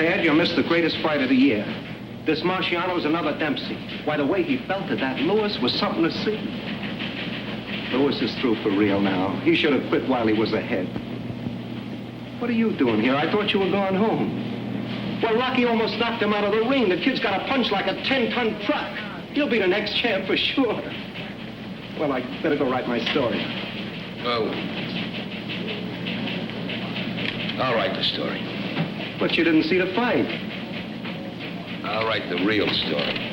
prepared, you'll miss the greatest fight of the year. This Marciano's another Dempsey. Why, the way he belted that Lewis was something to see. Lewis is through for real now. He should have quit while he was ahead. What are you doing here? I thought you were going home. Well, Rocky almost knocked him out of the ring. The kid's got a punch like a 10-ton truck. He'll be the next champ for sure. Well, I better go write my story. Oh. I'll write the story. But you didn't see the fight. I'll write the real story.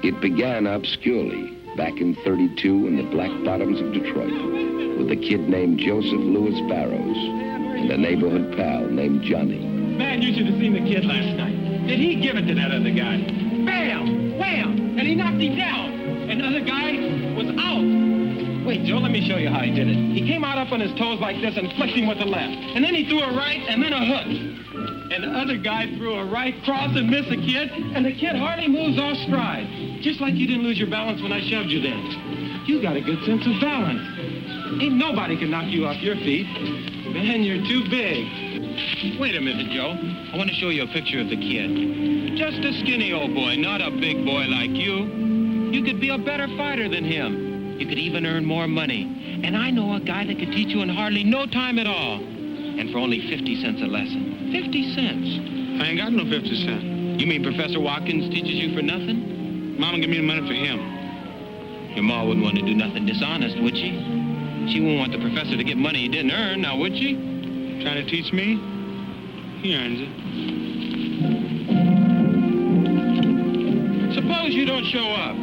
It began obscurely back in '32 in the black bottoms of Detroit with a kid named Joseph Louis Barrows and a neighborhood pal named Johnny. Man, you should have seen the kid last night. Did he give it to that other guy? Bam! Wham! And he knocked him down. And the other guy was out. Wait, Joe, let me show you how he did it. He came out up on his toes like this and flicked him with the left. And then he threw a right and then a hook. And the other guy threw a right cross and missed the kid, and the kid hardly moves off stride. Just like you didn't lose your balance when I shoved you then. You got a good sense of balance. Ain't nobody can knock you off your feet. Man, you're too big. Wait a minute, Joe. I want to show you a picture of the kid. Just a skinny old boy, not a big boy like you. You could be a better fighter than him. You could even earn more money. And I know a guy that could teach you in hardly no time at all. And for only 50 cents a lesson. 50 cents. I ain't got no 50 cents. You mean Professor Watkins teaches you for nothing? Mama give me the money for him. Your ma wouldn't want to do nothing dishonest, would she? She wouldn't want the professor to get money he didn't earn, now would she? Trying to teach me? He earns it. Suppose you don't show up.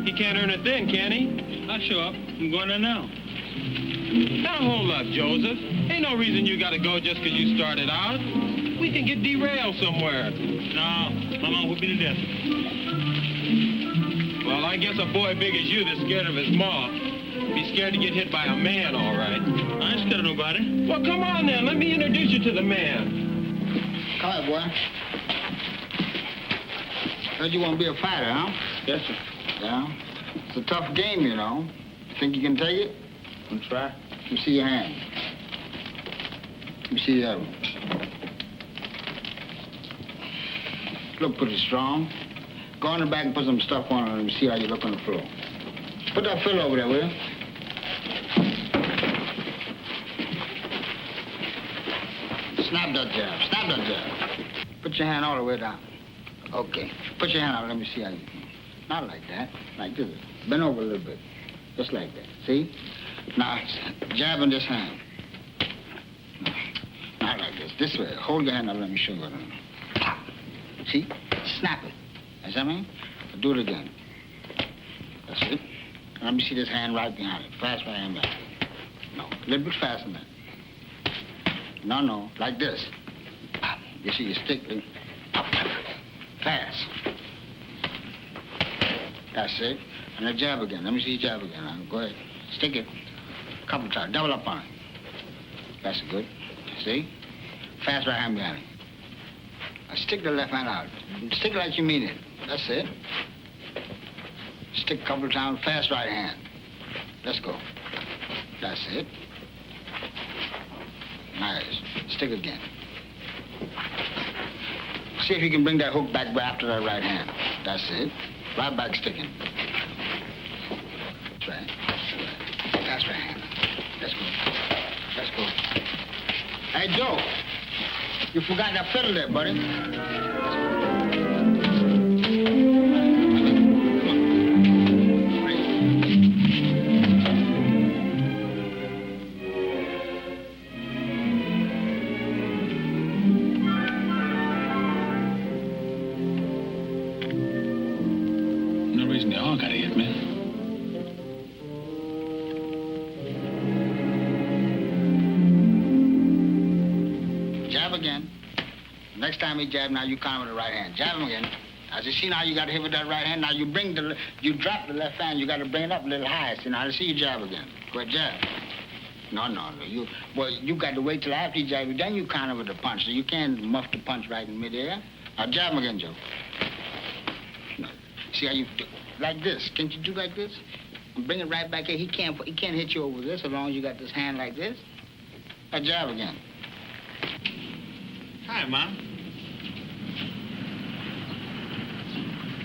He can't earn it then, can he? I'll show up. I'm going there now. Now hold up, Joseph. Ain't no reason you gotta go just 'cause you started out. We can get derailed somewhere. No, my mom would be to death. Well, I guess a boy big as you that's scared of his ma be scared to get hit by a man, all right. I ain't scared of nobody. Well, come on then. Let me introduce you to the man. Come on, boy. Heard you want to be a fighter, huh? Yes, sir. Yeah? It's a tough game, you know. Think you can take it? I'll try. Let me see your hand. Let me see the other one. Look pretty strong. Go on the back and put some stuff on it and see how you look on the floor. Put that fill over there, will you? Snap that jab. Snap that jab. Put your hand all the way down. Okay. Put your hand out. Let me see how you... Not like that. Like this. Bend over a little bit. Just like that. See? Now, jab in this hand. No, not like this. This way. Hold your hand out. Let me show you. See? Snap it. You see me? Do it again. That's it. Let me see this hand right behind it. Fast right hand behind it. No, a little bit faster than that. No, like this. You see, you stick it up, fast. That's it. And then jab again. Let me see you jab again. Now, go ahead. Stick it a couple times. Double up on it. That's good. See? Fast right hand behind it. Now stick the left hand out. Stick it like you mean it. That's it. Stick a couple times. Fast right hand. Let's go. That's it. Nice. Stick again. See if you can bring that hook back after that right hand. That's it. Right back sticking. That's right. That's right hand. Let's go. Let's go. Hey, Joe. You forgot that fiddle there, buddy. Next time he jab, now you count with the right hand. Jab him again. As you see now, you got to hit with that right hand. Now you drop the left hand. You got to bring it up a little higher. See, now I see you jab again. Go ahead, jab. No. You got to wait till after you jab. Then you counter with the punch. So you can't muff the punch right in midair. Now jab him again, Joe. No. See how you do? Like this. Can't you do like this? And bring it right back here. He can't hit you over this as long as you got this hand like this. Now jab again. Hi, Mom.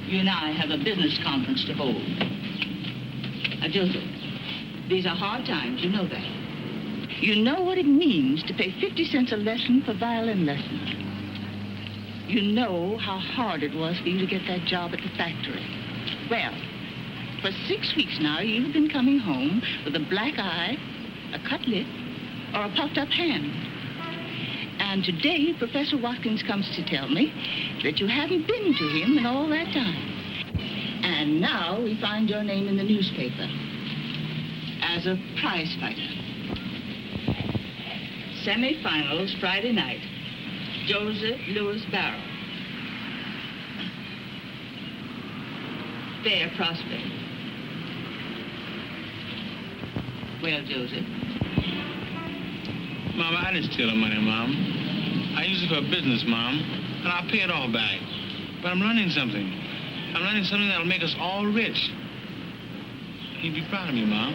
You and I have a business conference to hold. Joseph, these are hard times, you know that. You know what it means to pay 50 cents a lesson for violin lessons. You know how hard it was for you to get that job at the factory. Well, for 6 weeks now, you've been coming home with a black eye, a cut lip, or a puffed up hand. And today, Professor Watkins comes to tell me that you haven't been to him in all that time. And now we find your name in the newspaper as a prize fighter. Semi-finals Friday night. Joseph Louis Barrow. Fair prospect. Well, Joseph. Mom, I didn't steal the money, Mom. I used it for a business, Mom, and I'll pay it all back. But I'm learning something. I'm learning something that'll make us all rich. You'd be proud of me, Mom.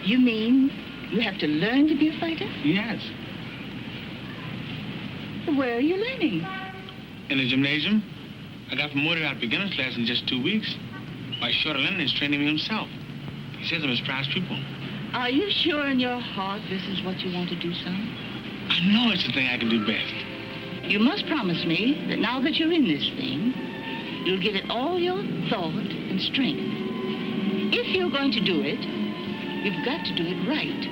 You mean you have to learn to be a fighter? Yes. Where are you learning? In the gymnasium. I got promoted out of beginner's class in just 2 weeks. Why, Shorter Lennon is training me himself. He says I'm his prize pupil. Are you sure in your heart this is what you want to do, son? I know it's the thing I can do best. You must promise me that now that you're in this thing, you'll give it all your thought and strength. If you're going to do it, you've got to do it right.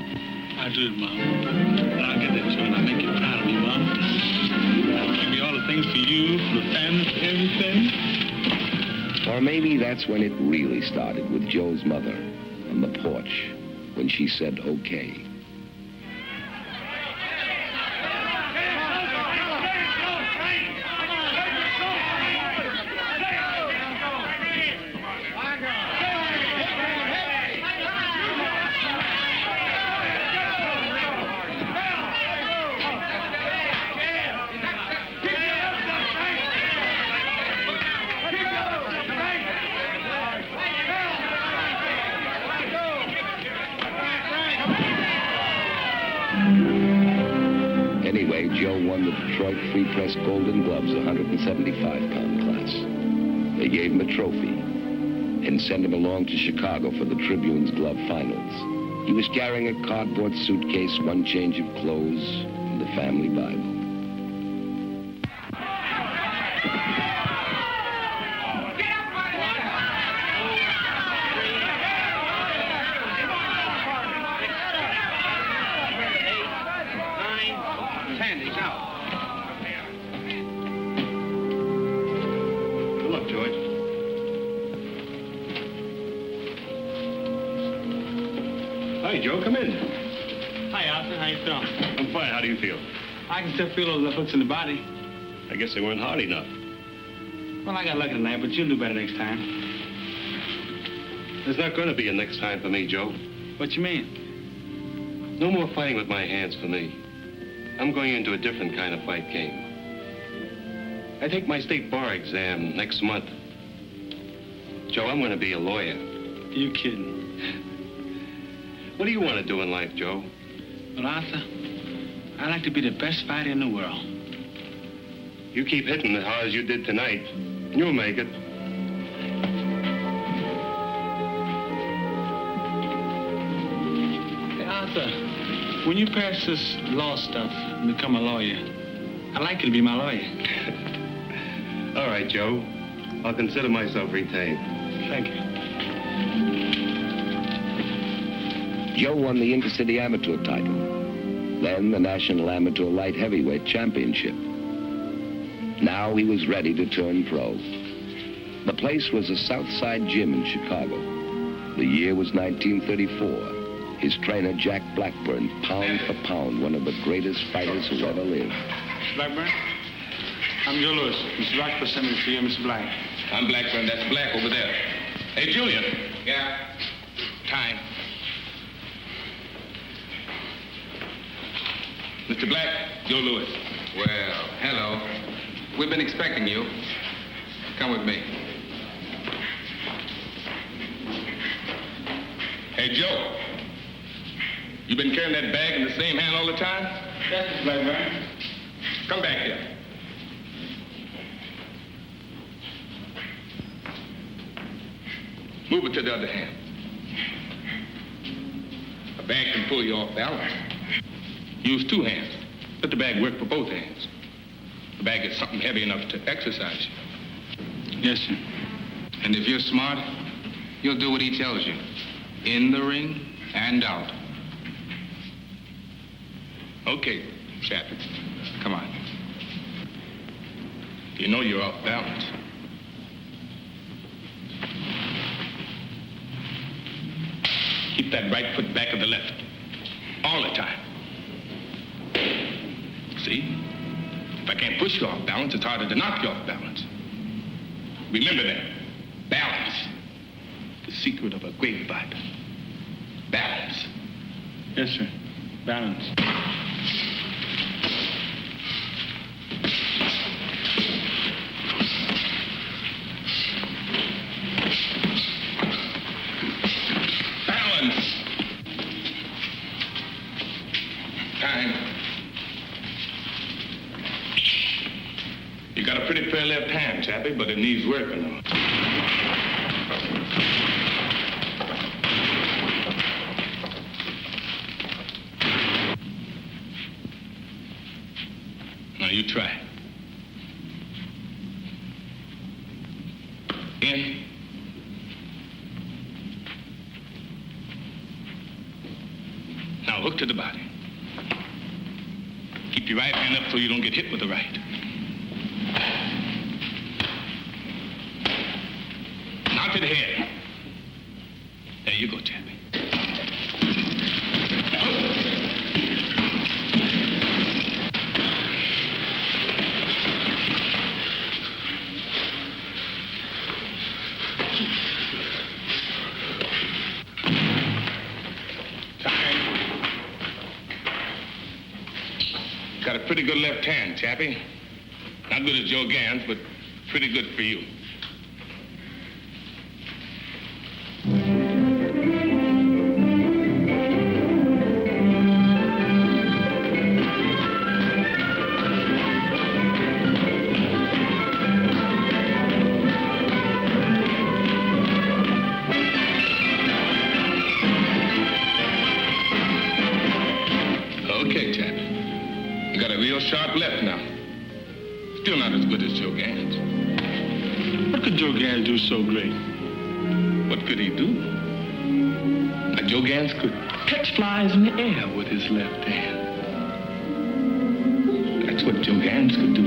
I'll do it, Mom. And I'll get that tune. I'll make you proud of me, Mom. I'll do all the things for you, for the family, for everything. Or maybe that's when it really started with Joe's mother on the porch, when she said, okay. Anyway, Joe won the Detroit Free Press Golden Gloves 175-pound class. They gave him a trophy and sent him along to Chicago for the Tribune's glove finals. He was carrying a cardboard suitcase, one change of clothes, and the family Bible. Hi, Joe. Come in. Hi, Arthur. How you feeling? I'm fine. How do you feel? I can still feel those left hooks in the body. I guess they weren't hard enough. Well, I got lucky tonight, but you'll do better next time. There's not going to be a next time for me, Joe. What you mean? No more fighting with my hands for me. I'm going into a different kind of fight game. I take my state bar exam next month. Joe, I'm going to be a lawyer. You kidding? What do you want to do in life, Joe? Well, Arthur, I'd like to be the best fighter in the world. You keep hitting as hard as you did tonight. You'll make it. Hey, Arthur, when you pass this law stuff and become a lawyer, I'd like you to be my lawyer. All right, Joe. I'll consider myself retained. Thank you. Joe won the Intercity Amateur title, then the National Amateur Light Heavyweight Championship. Now he was ready to turn pro. The place was a Southside Gym in Chicago. The year was 1934. His trainer, Jack Blackburn, pound for pound, one of the greatest fighters who ever lived. Blackburn? I'm Joe Lewis. Mr. Rockford sent me to you, Mr. Black. I'm Blackburn. That's Black over there. Hey, Julian. Yeah? Time. Mr. Black, Joe Lewis. Well, hello. We've been expecting you. Come with me. Hey, Joe. You been carrying that bag in the same hand all the time? Yes, Mr. Blackburn. Come back here. Move it to the other hand. A bag can pull you off balance. Use two hands. Let the bag work for both hands. The bag is something heavy enough to exercise you. Yes, sir. And if you're smart, you'll do what he tells you. In the ring and out. Okay, Chappie. Come on. You know you're off balance. Keep that right foot back of the left. All the time. See? If I can't push you off balance, it's harder to knock you off balance. Remember that. Balance. The secret of a great fighter. Balance. Yes, sir. Balance. Balance. Time. You got a pretty fair left hand, Chappie, but it needs working on. Now you try. In. Now hook to the body. Keep your right hand up so you don't get hit with the right. Now to the head. There you go, Chappie. Got a pretty good left hand, Chappie. Not good as Joe Gans, but pretty good for you. Okay, Chappie. You got a real sharp left now. Still not as good as Joe Gans. What could Joe Gans do so great? What could he do? Now, Joe Gans could catch flies in the air with his left hand. That's what Joe Gans could do.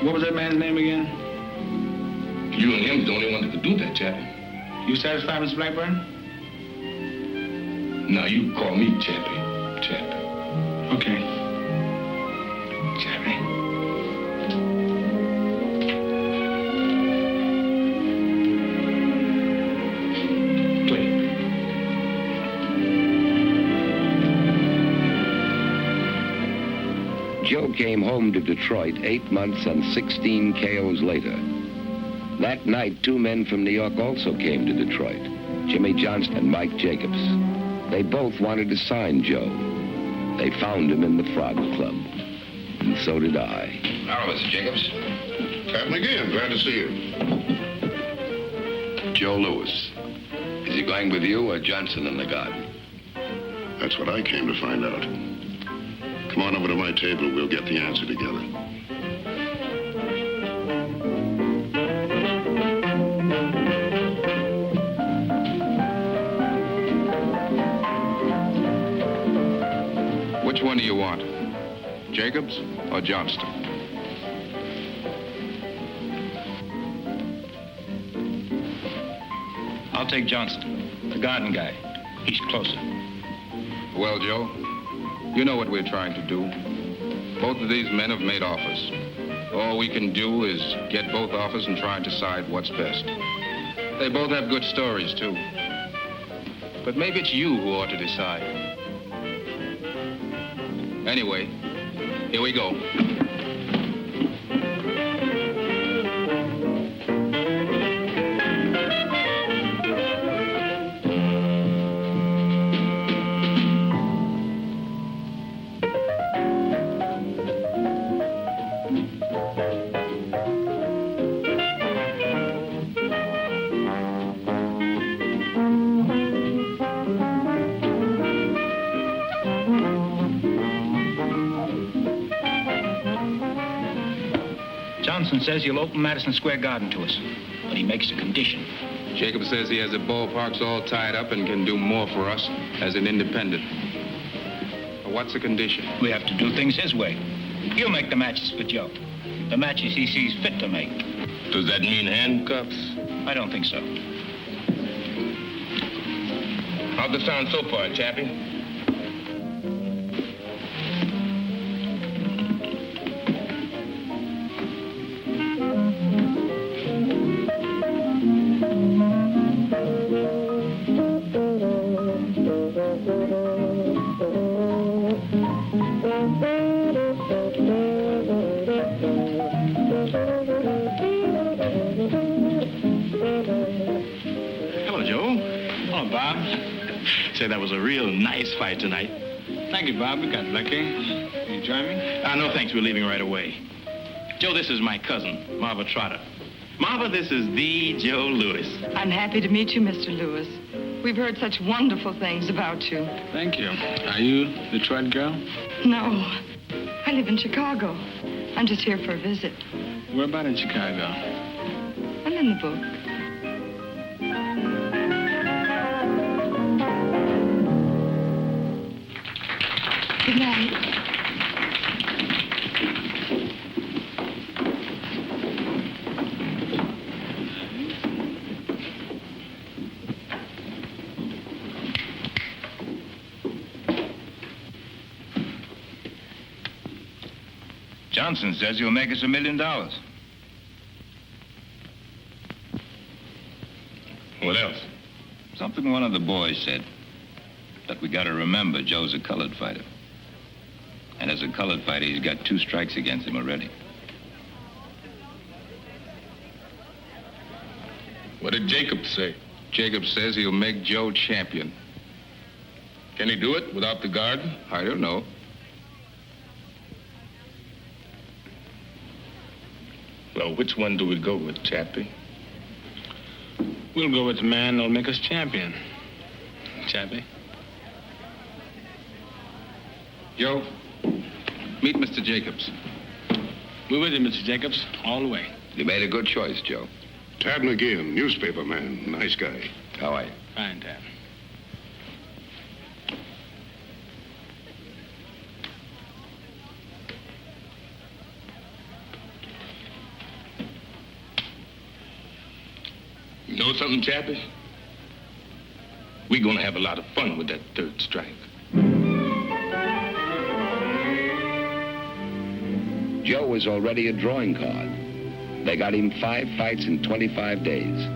What was that man's name again? You and him's the only one that could do that, Chappie. You satisfied, Mr. Blackburn? Now, you call me Chappie. Chappie. Okay. Chappie. Play. Joe came home to Detroit 8 months and 16 KOs later. That night, 2 men from New York also came to Detroit, Jimmy Johnston and Mike Jacobs. They both wanted to sign Joe. They found him in the Frog Club, and so did I. Hello, Mr. Jacobs. Pat McGeehan, glad to see you. Joe Lewis. Is he going with you or Johnson in the garden? That's what I came to find out. Come on over to my table. We'll get the answer together. Which one do you want? Jacobs or Johnston? I'll take Johnston, the garden guy. He's closer. Well, Joe, you know what we're trying to do. Both of these men have made offers. All we can do is get both offers and try and decide what's best. They both have good stories, too. But maybe it's you who ought to decide. Anyway, here we go. Johnson says he'll open Madison Square Garden to us, but he makes a condition. Jacob says he has the ballparks all tied up and can do more for us as an independent. What's the condition? We have to do things his way. He'll make the matches for Joe. The matches he sees fit to make. Does that mean handcuffs? I don't think so. How's it sound so far, Chappie? Hello, Joe. Hello, Bob. Say, that was a real nice fight tonight. Thank you, Bob. We got lucky. You join me? No, thanks. We're leaving right away. Joe, this is my cousin, Marva Trotter. Marva, this is the Joe Lewis. I'm happy to meet you, Mr. Lewis. We've heard such wonderful things about you. Thank you. Are you the Detroit girl? No, I live in Chicago. I'm just here for a visit. Where about in Chicago? I'm in the book. Good night. Johnson says he'll make us $1 million. What else? Something one of the boys said. But we gotta remember Joe's a colored fighter. And as a colored fighter, he's got 2 strikes against him already. What did Jacob say? Jacob says he'll make Joe champion. Can he do it without the garden? I don't know. Well, which one do we go with, Chappie? We'll go with the man that'll make us champion. Chappie. Joe, meet Mr. Jacobs. We're with you, Mr. Jacobs, all the way. You made a good choice, Joe. Tad McGeehan, newspaper man. Nice guy. How are you? Fine, Tad. know something, Chappie? We're gonna have a lot of fun with that third strike. Joe was already a drawing card. They got him 5 fights in 25 days,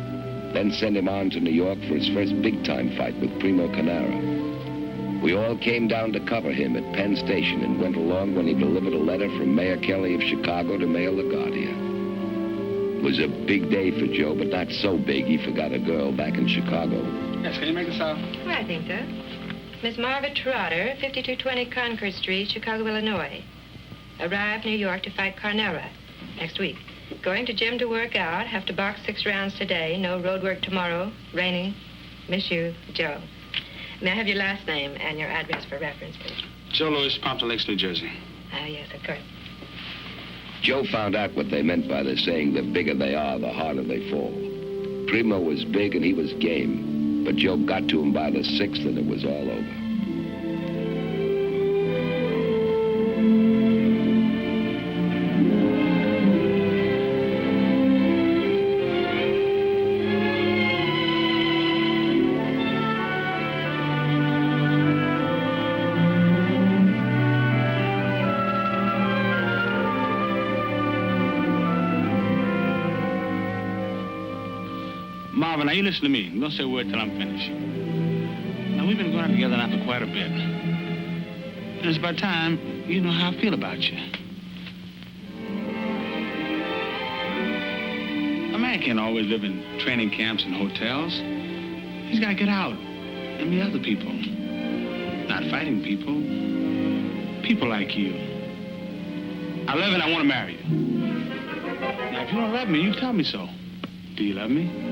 then sent him on to New York for his first big-time fight with Primo Canara. We all came down to cover him at Penn Station and went along when he delivered a letter from Mayor Kelly of Chicago to Mayor LaGuardia. It was a big day for Joe, but not so big he forgot a girl back in Chicago. Yes, can you make this out? Well, I think so. Miss Marva Trotter, 5220 Concord Street, Chicago, Illinois. Arrived New York to fight Carnera next week. Going to gym to work out. Have to box 6 rounds today. No road work tomorrow. Raining. Miss you, Joe. May I have your last name and your address for reference, please? Joe Lewis, Pompton Lakes, New Jersey. Ah, yes, of course. Joe found out what they meant by the saying, the bigger they are, the harder they fall. Primo was big and he was game, but Joe got to him by the 6th and it was all over. Marva, now you listen to me. Don't say a word till I'm finished. Now, we've been going out together now for quite a bit. And it's about time you know how I feel about you. A man can't always live in training camps and hotels. He's got to get out and meet other people. Not fighting people. People like you. I love you and I want to marry you. Now, if you don't love me, you tell me so. Do you love me?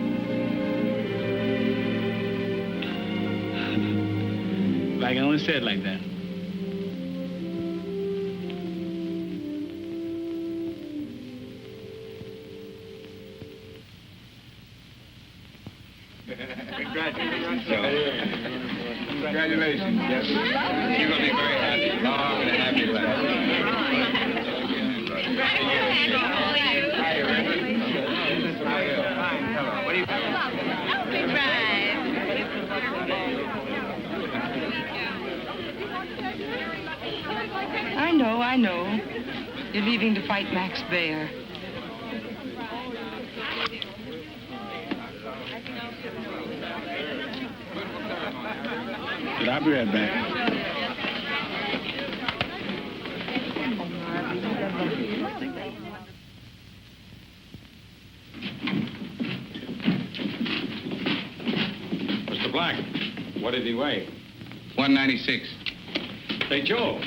I can only say it like that. Congratulations. Congratulations. Yes. You're going to be very happy. Long and happy life. What do you think? I know. You're leaving to fight Max Baer. But I'll be right back. Mr. Black, what did he weigh? 196. Hey, Joe,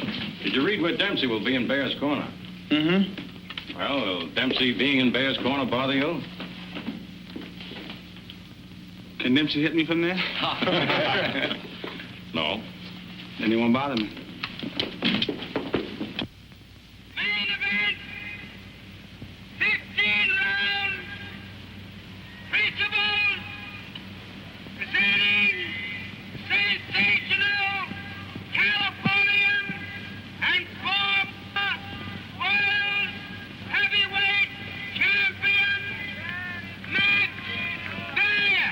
did you read where Dempsey will be in Bear's Corner? Mm-hmm. Well, will Dempsey being in Bear's Corner bother you? Can Dempsey hit me from there? No. Then he won't bother me. Main event, 15 rounds, principals, presenting sensational Californian and former world heavyweight champion, Max Baer.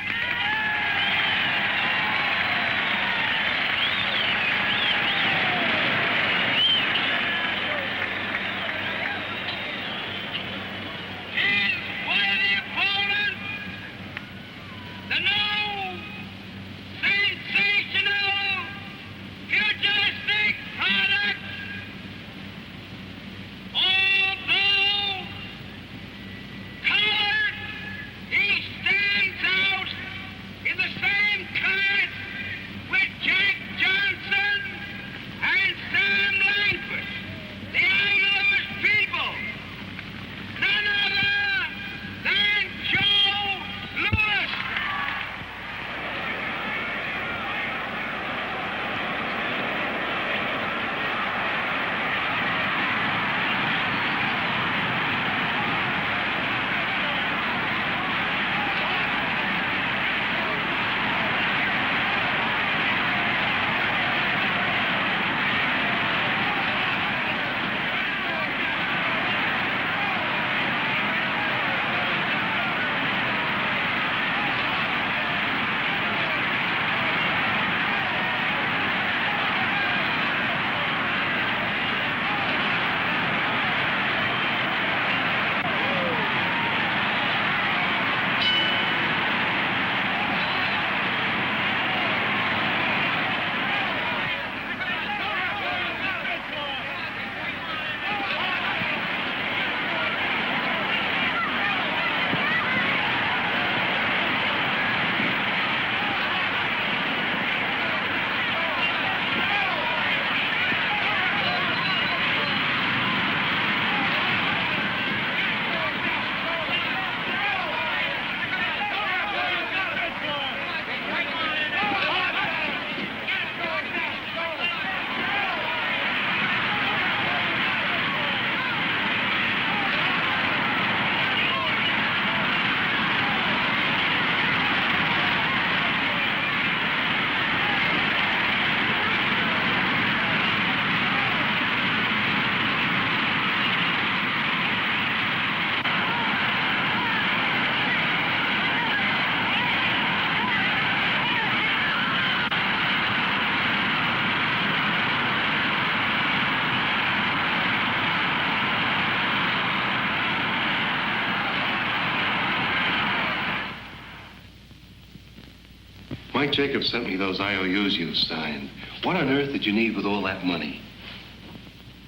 Mike Jacobs sent me those IOUs you signed. What on earth did you need with all that money?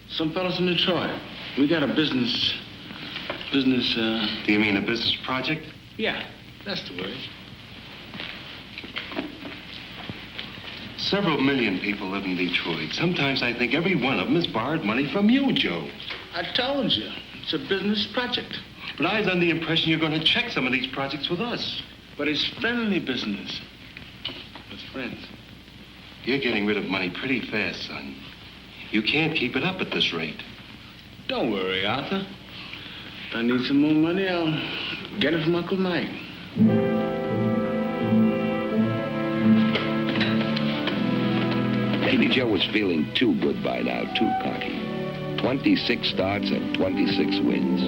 Some fellas in Detroit. We got a business. Do you mean a business project? Yeah, that's the word. Several million people live in Detroit. Sometimes I think every one of them has borrowed money from you, Joe. I told you, it's a business project. But I was under the impression you're going to check some of these projects with us. But it's friendly business. With friends. You're getting rid of money pretty fast, son. You can't keep it up at this rate. Don't worry, Arthur. If I need some more money, I'll get it from Uncle Mike. Maybe Joe was feeling too good by now, too cocky. 26 starts and 26 wins.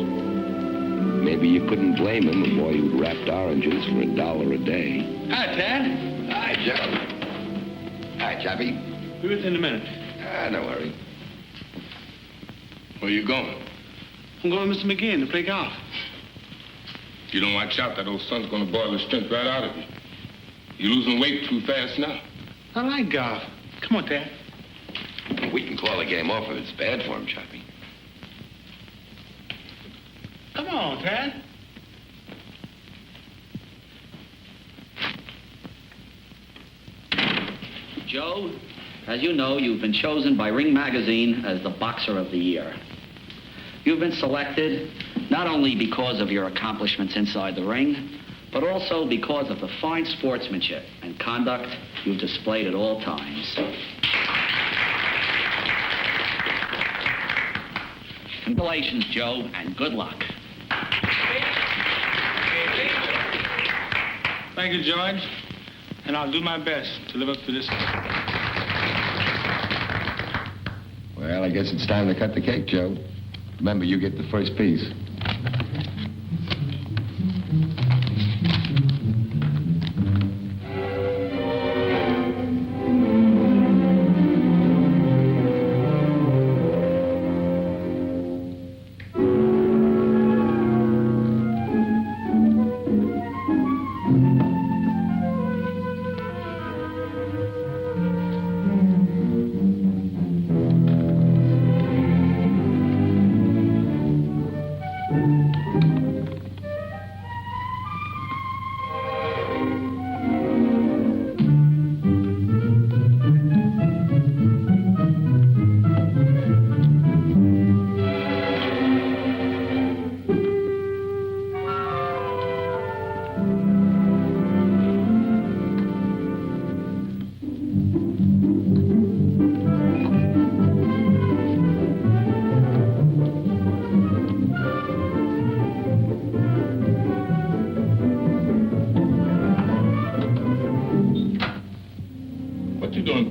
Maybe you couldn't blame him, a boy who'd wrapped oranges for $1 a day. Hi, Tad. Hi, Joe. Hi, Chappie. Be with you in a minute. No worry. Where you going? I'm going with Mr. McGeehan to play golf. If you don't watch out, that old son's gonna boil the strength right out of you. You're losing weight too fast now. I like golf. Come on, Tad. We can call the game off if it's bad for him, Chappie. Come on, Tad. Joe, as you know, you've been chosen by Ring Magazine as the Boxer of the Year. You've been selected not only because of your accomplishments inside the ring, but also because of the fine sportsmanship and conduct you've displayed at all times. Congratulations, Joe, and good luck. Thank you, George. And I'll do my best to live up to this. Well, I guess it's time to cut the cake, Joe. Remember, you get the first piece.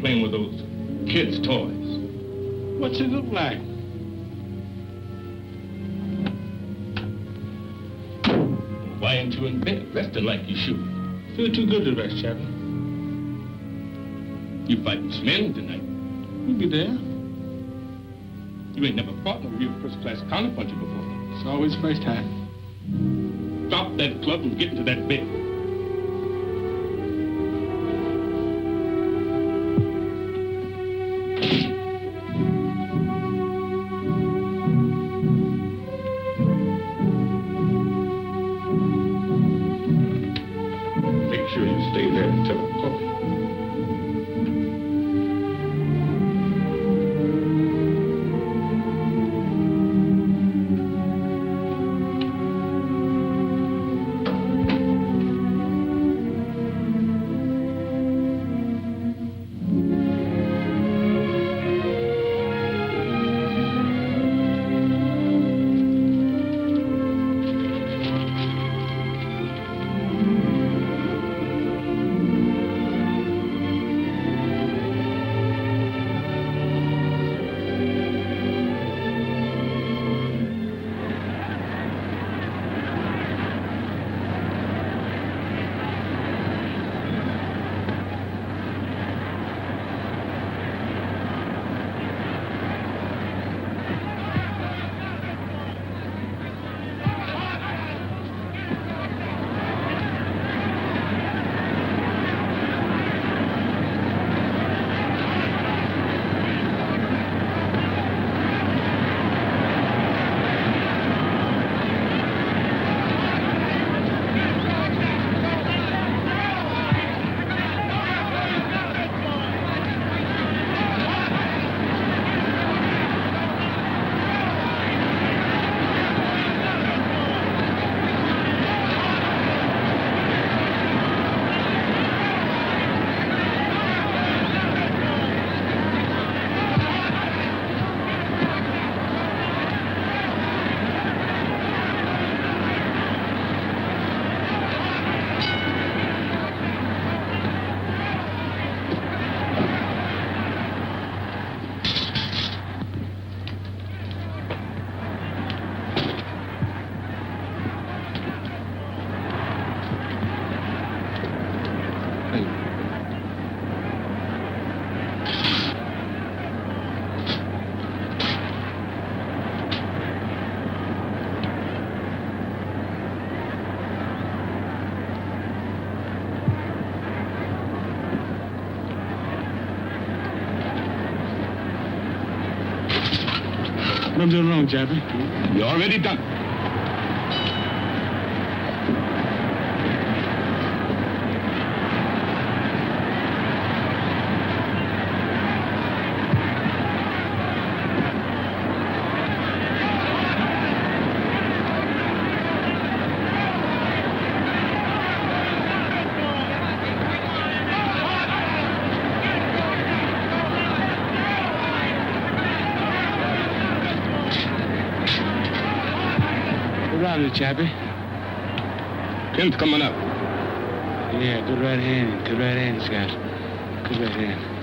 Playing with those kids' toys. What's it look like? Why ain't you in bed resting like you should? Feel too good to rest, Chappie. You fighting Schmeling tonight. You'll be there. You ain't never fought no real first-class counterpuncher before. It's always first time. Drop that club and get into that bed. What I'm doing wrong, Chappie? You already done. Chappie. Pim's coming up. Yeah, good right hand. Good right hand, Scott. Good right hand.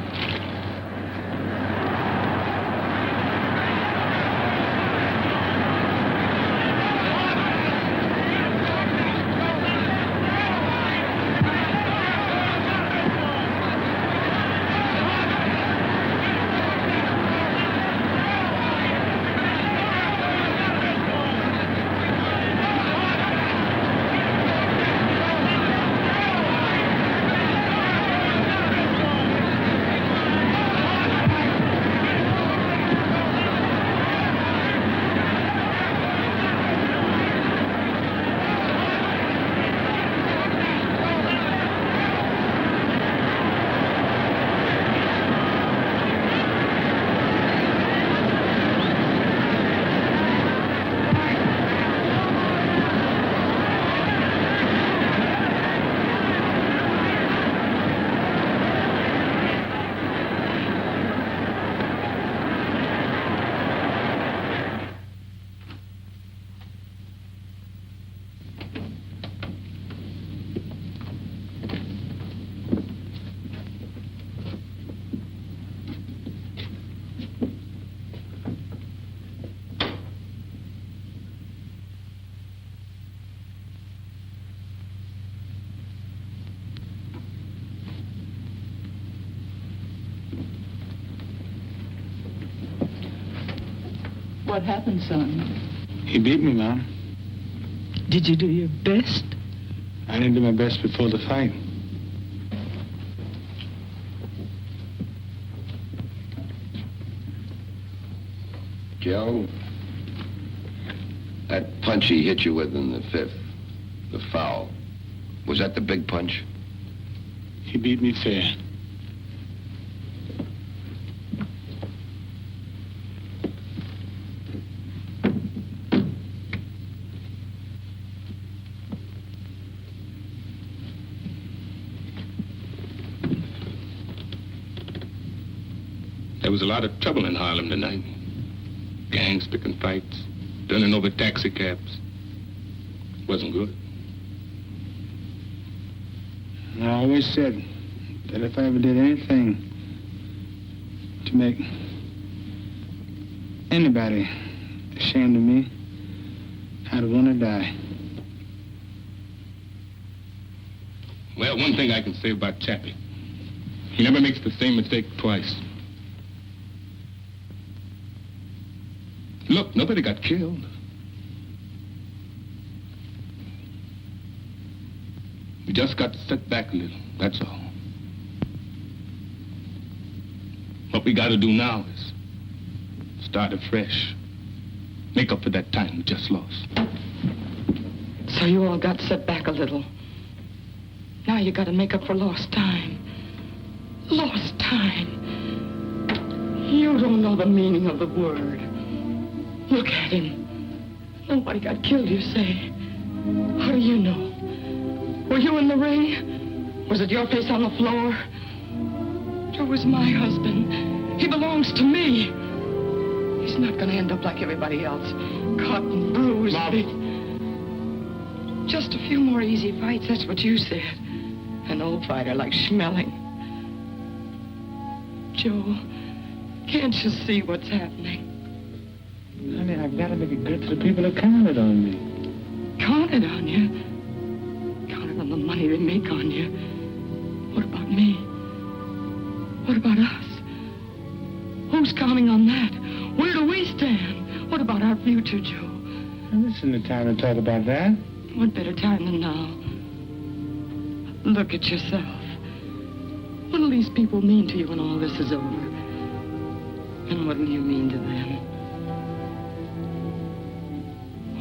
What happened, son? He beat me, Mom. Did you do your best? I didn't do my best before the fight. Joe, that punch he hit you with in the fifth, the foul, was that the big punch? He beat me fair. There was a lot of trouble in Harlem tonight. Gangs picking fights, turning over taxi cabs. Wasn't good. And I always said that if I ever did anything to make anybody ashamed of me, I'd want to die. Well, one thing I can say about Chappie. He never makes the same mistake twice. Look, nobody got killed. We just got to sit back a little, that's all. What we got to do now is start afresh. Make up for that time we just lost. So you all got set back a little. Now you got to make up for lost time. Lost time. You don't know the meaning of the word. Look at him. Nobody got killed, you say. How do you know? Were you in the ring? Was it your face on the floor? Joe was my husband. He belongs to me. He's not going to end up like everybody else. Cut and bruised. Mom. Just a few more easy fights, that's what you said. An old fighter like Schmeling. Joe, can't you see what's happening? Honey, I've got to make it good to the people that counted on me. Counted on you? Counted on the money they make on you. What about me? What about us? Who's counting on that? Where do we stand? What about our future, Joe? Now, this isn't the time to talk about that. What better time than now? Look at yourself. What'll these people mean to you when all this is over? And what'll you mean to them?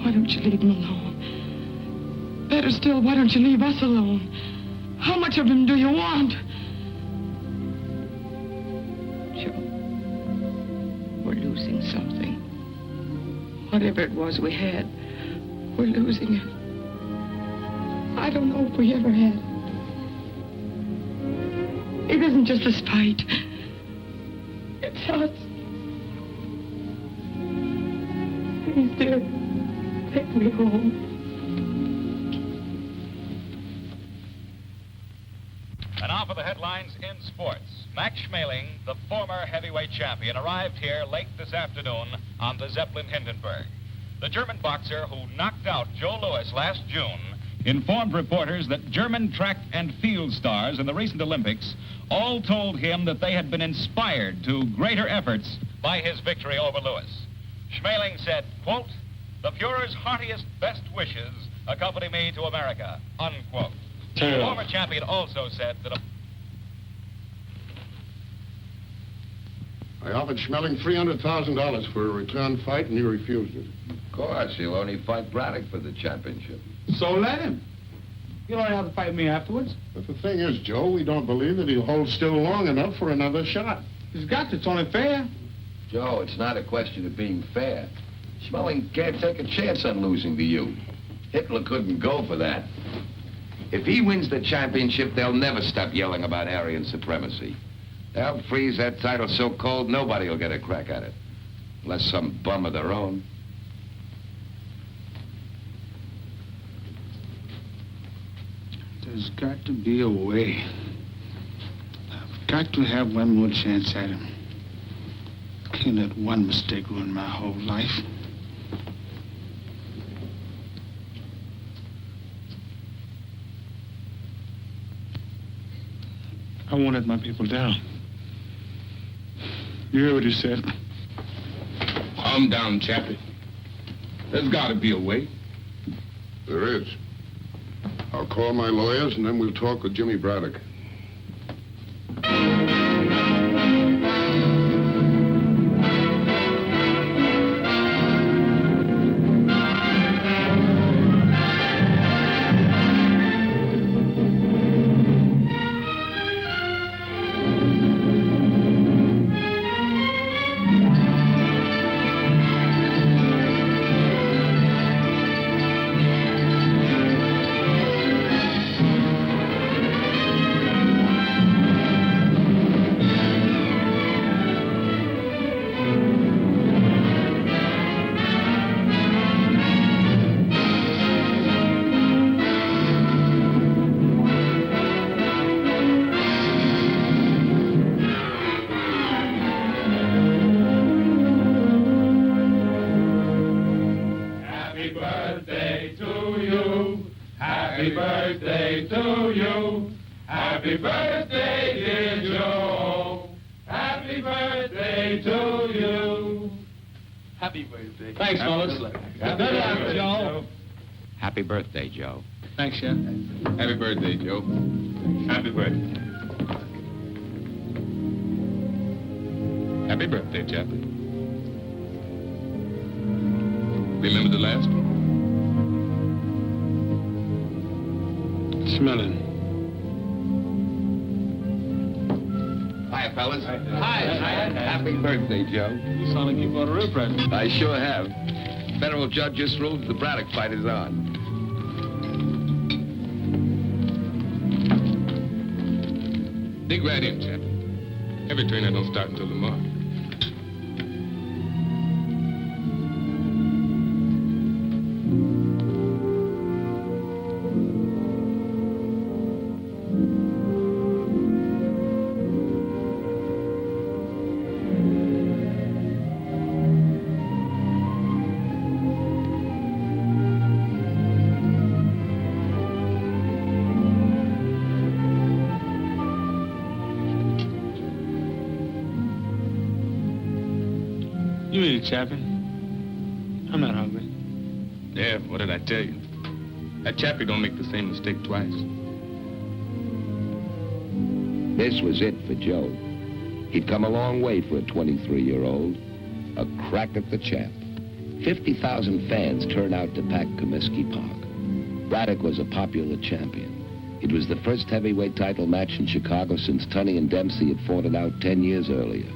Why don't you leave him alone? Better still, why don't you leave us alone? How much of him do you want? Joe, we're losing something. Whatever it was we had, we're losing it. I don't know if we ever had it. It isn't just a spite. It's us. Please, dear, take me home. And now for the headlines in sports. Max Schmeling, the former heavyweight champion, arrived here late this afternoon on the Zeppelin Hindenburg. The German boxer who knocked out Joe Louis last June informed reporters that German track and field stars in the recent Olympics all told him that they had been inspired to greater efforts by his victory over Louis. Schmeling said, quote, "The Fuhrer's heartiest best wishes accompany me to America," unquote. The former champion also said that I offered Schmeling $300,000 for a return fight, and he refused it. Of course, he'll only fight Braddock for the championship. So let him. You'll only have to fight me afterwards. But the thing is, Joe, we don't believe that he'll hold still long enough for another shot. He's got to. It's only fair. Joe, it's not a question of being fair. Schmeling can't take a chance on losing to you. Hitler couldn't go for that. If he wins the championship, they'll never stop yelling about Aryan supremacy. They'll freeze that title so cold, nobody will get a crack at it. Unless some bum of their own. There's got to be a way. I've got to have one more chance at him. Can't let one mistake ruin my whole life. I won't let my people down. You hear what he said? Calm down, Chappie. There's got to be a way. There is. I'll call my lawyers, and then we'll talk with Jimmy Braddock. Thanks, fellas. Good luck, Joe. Happy birthday, Joe. Thanks, Chef. Happy birthday, Joe. Happy birthday. Happy birthday, Chappie. Remember the last one? Schmeling. Hi, fellas. Hi. Happy birthday, Joe. You sound like you bought a real present. I sure have. Federal judge just ruled that the Braddock fight is on. Dig right in, Chappie. Every trainer don't start until tomorrow. You eat it, Chappie. I'm not hungry. Yeah, what did I tell you? That Chappie don't make the same mistake twice. This was it for Joe. He'd come a long way for a 23-year-old. A crack at the champ. 50,000 fans turn out to pack Comiskey Park. Braddock was a popular champion. It was the first heavyweight title match in Chicago since Tunney and Dempsey had fought it out 10 years earlier.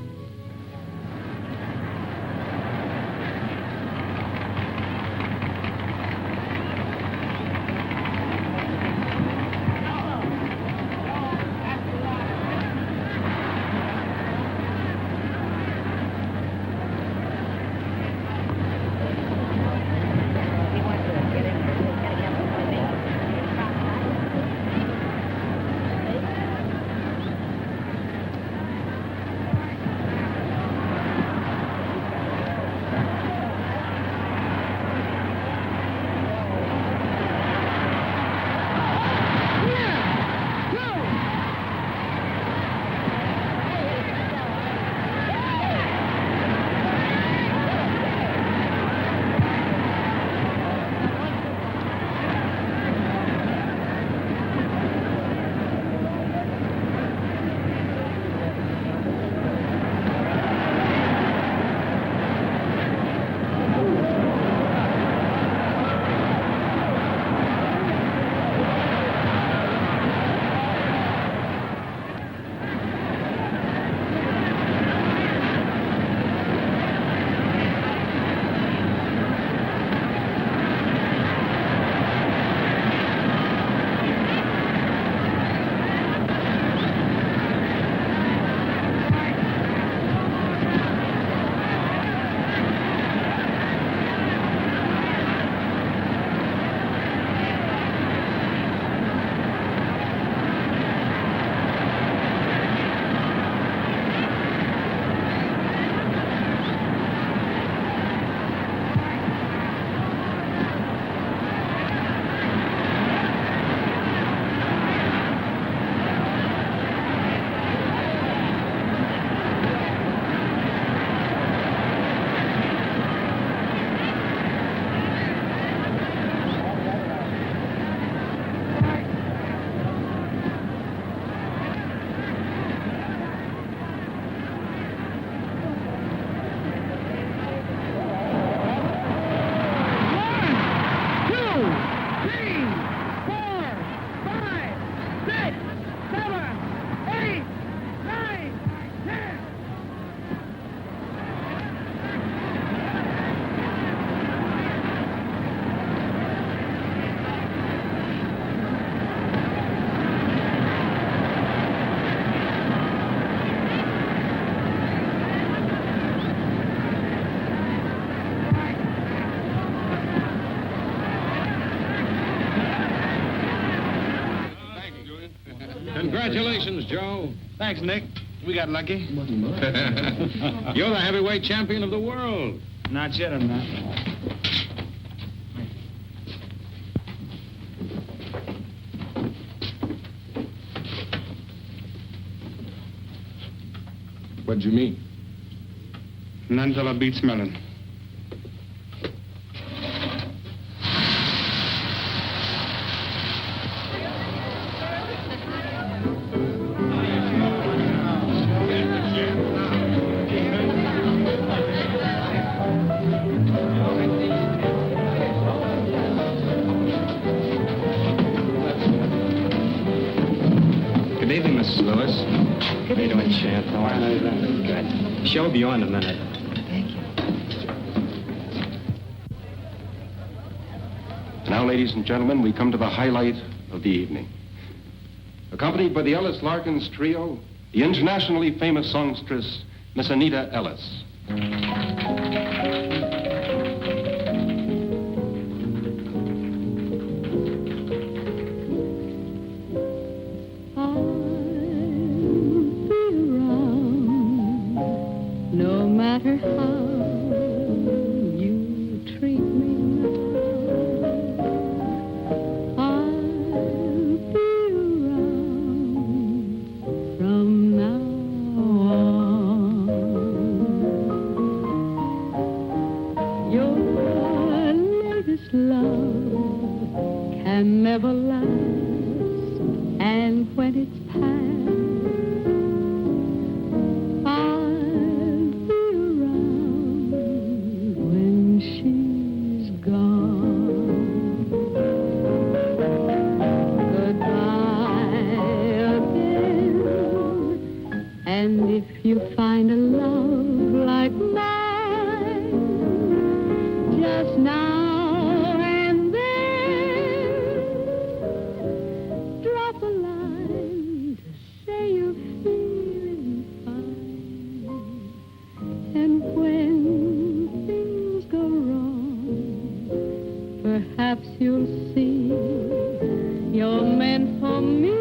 Congratulations, Joe. Thanks, Nick. We got lucky. You're the heavyweight champion of the world. Not yet, I'm not. What'd you mean? None till I beat Schmeling. How you doing, Champ? How are you? Good. Show will be on in a minute. Thank you. Now, ladies and gentlemen, we come to the highlight of the evening. Accompanied by the Ellis Larkins Trio, the internationally famous songstress, Miss Anita Ellis. She just now and then. Drop a line to say you're feeling fine. And when things go wrong, perhaps you'll see you're meant for me.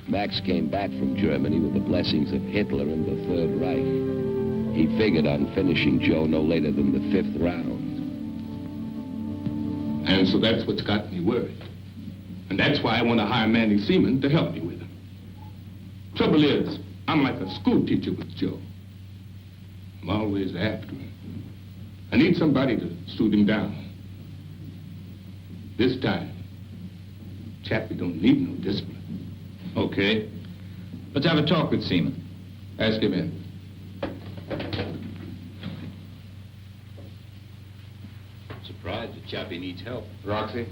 Max came back from Germany with the blessings of Hitler and the Third Reich. He figured on finishing Joe no later than the 5th round. And so that's what's got me worried. And that's why I want to hire Mannie Seamon to help me with him. Trouble is, I'm like a school teacher with Joe. I'm always after him. I need somebody to suit him down. This time, Chappie don't need no discipline. Okay. Let's have a talk with Seamon. Ask him in. Surprised that Chappie needs help. Roxy,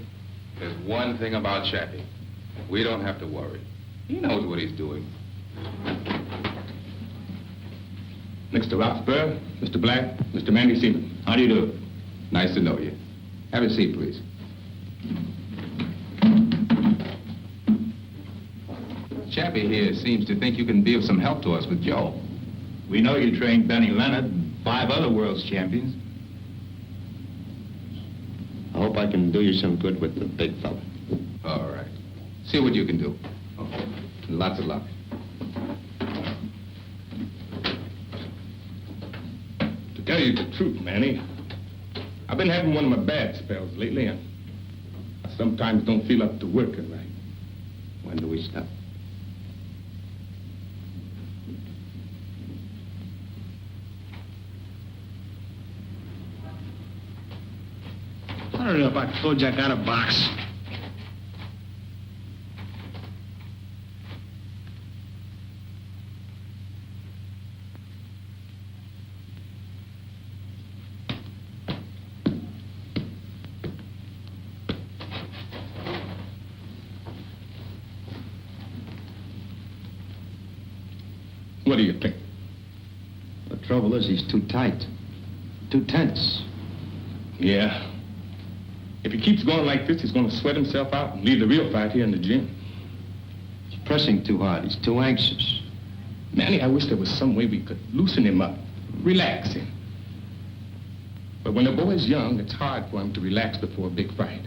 there's one thing about Chappie. We don't have to worry. He knows what he's doing. Mr. Roxburgh, Mr. Black, Mr. Mannie Seamon. How do you do? Nice to know you. Have a seat, please. Chappie here seems to think you can be of some help to us with Joe. We know you trained Benny Leonard and 5 other world's champions. I hope I can do you some good with the big fella. All right. See what you can do. Okay. Lots of luck. To tell you the truth, Mannie, I've been having one of my bad spells lately, and I sometimes don't feel up to working right. When do we stop? I don't know if I told you I got a box. What do you think? The trouble is he's too tight, too tense. Yeah. If he keeps going like this, he's going to sweat himself out and leave the real fight here in the gym. He's pressing too hard. He's too anxious. Mannie, I wish there was some way we could loosen him up, relax him. But when a boy's young, it's hard for him to relax before a big fight.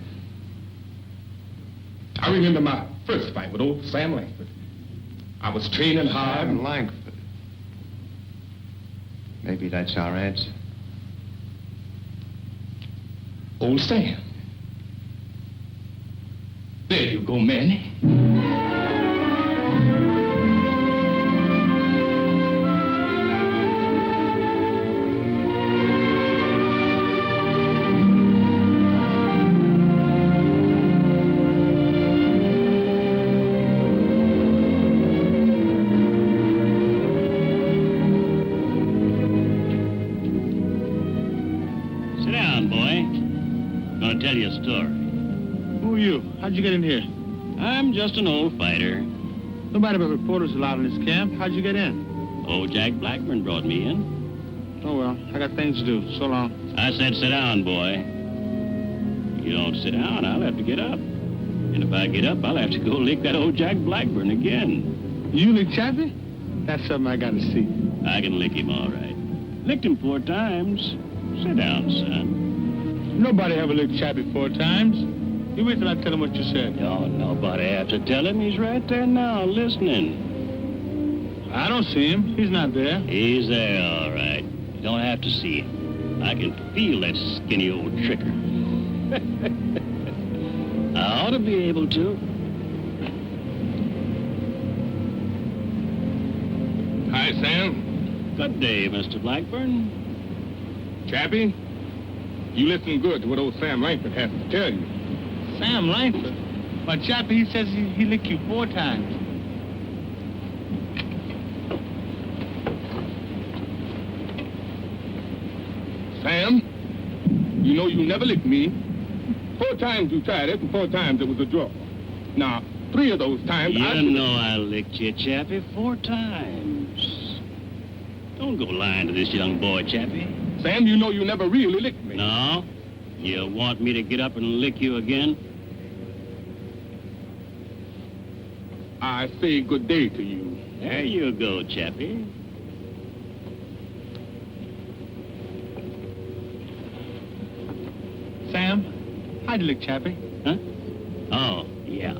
I remember my first fight with old Sam Langford. I was training hard. Sam Langford. Maybe that's our answer. Old Sam. There you go, Mannie. Sit down, boy. I'm gonna tell you a story. Who are you? How'd you get in here? I'm just an old fighter. Nobody but reporters allowed in this camp. How'd you get in? Old Jack Blackburn brought me in. Oh, well, I got things to do. So long. I said sit down, boy. You don't sit down, I'll have to get up. And if I get up, I'll have to go lick that old Jack Blackburn again. You lick Chappie? That's something I got to see. I can lick him all right. Licked him 4 times. Sit down, son. Nobody ever licked Chappie 4 times. You wait till I tell him what you said. Oh, nobody have to tell him. He's right there now, listening. I don't see him. He's not there. He's there, all right. You don't have to see him. I can feel that skinny old tricker. I ought to be able to. Hi, Sam. Good day, Mr. Blackburn. Chappie, you listen good to what old Sam Langford has to tell you. Sam Langford? But Chappie, he says he licked you 4 times. Sam, you know you never licked me. 4 times you tried it, and 4 times it was a draw. Now, 3 of those times You know I licked you, Chappie, 4 times. Don't go lying to this young boy, Chappie. Sam, you know you never really licked me. No? You want me to get up and lick you again? I say good day to you. There you go, Chappie. Sam, how'd you lick Chappie? Huh? Oh, yeah.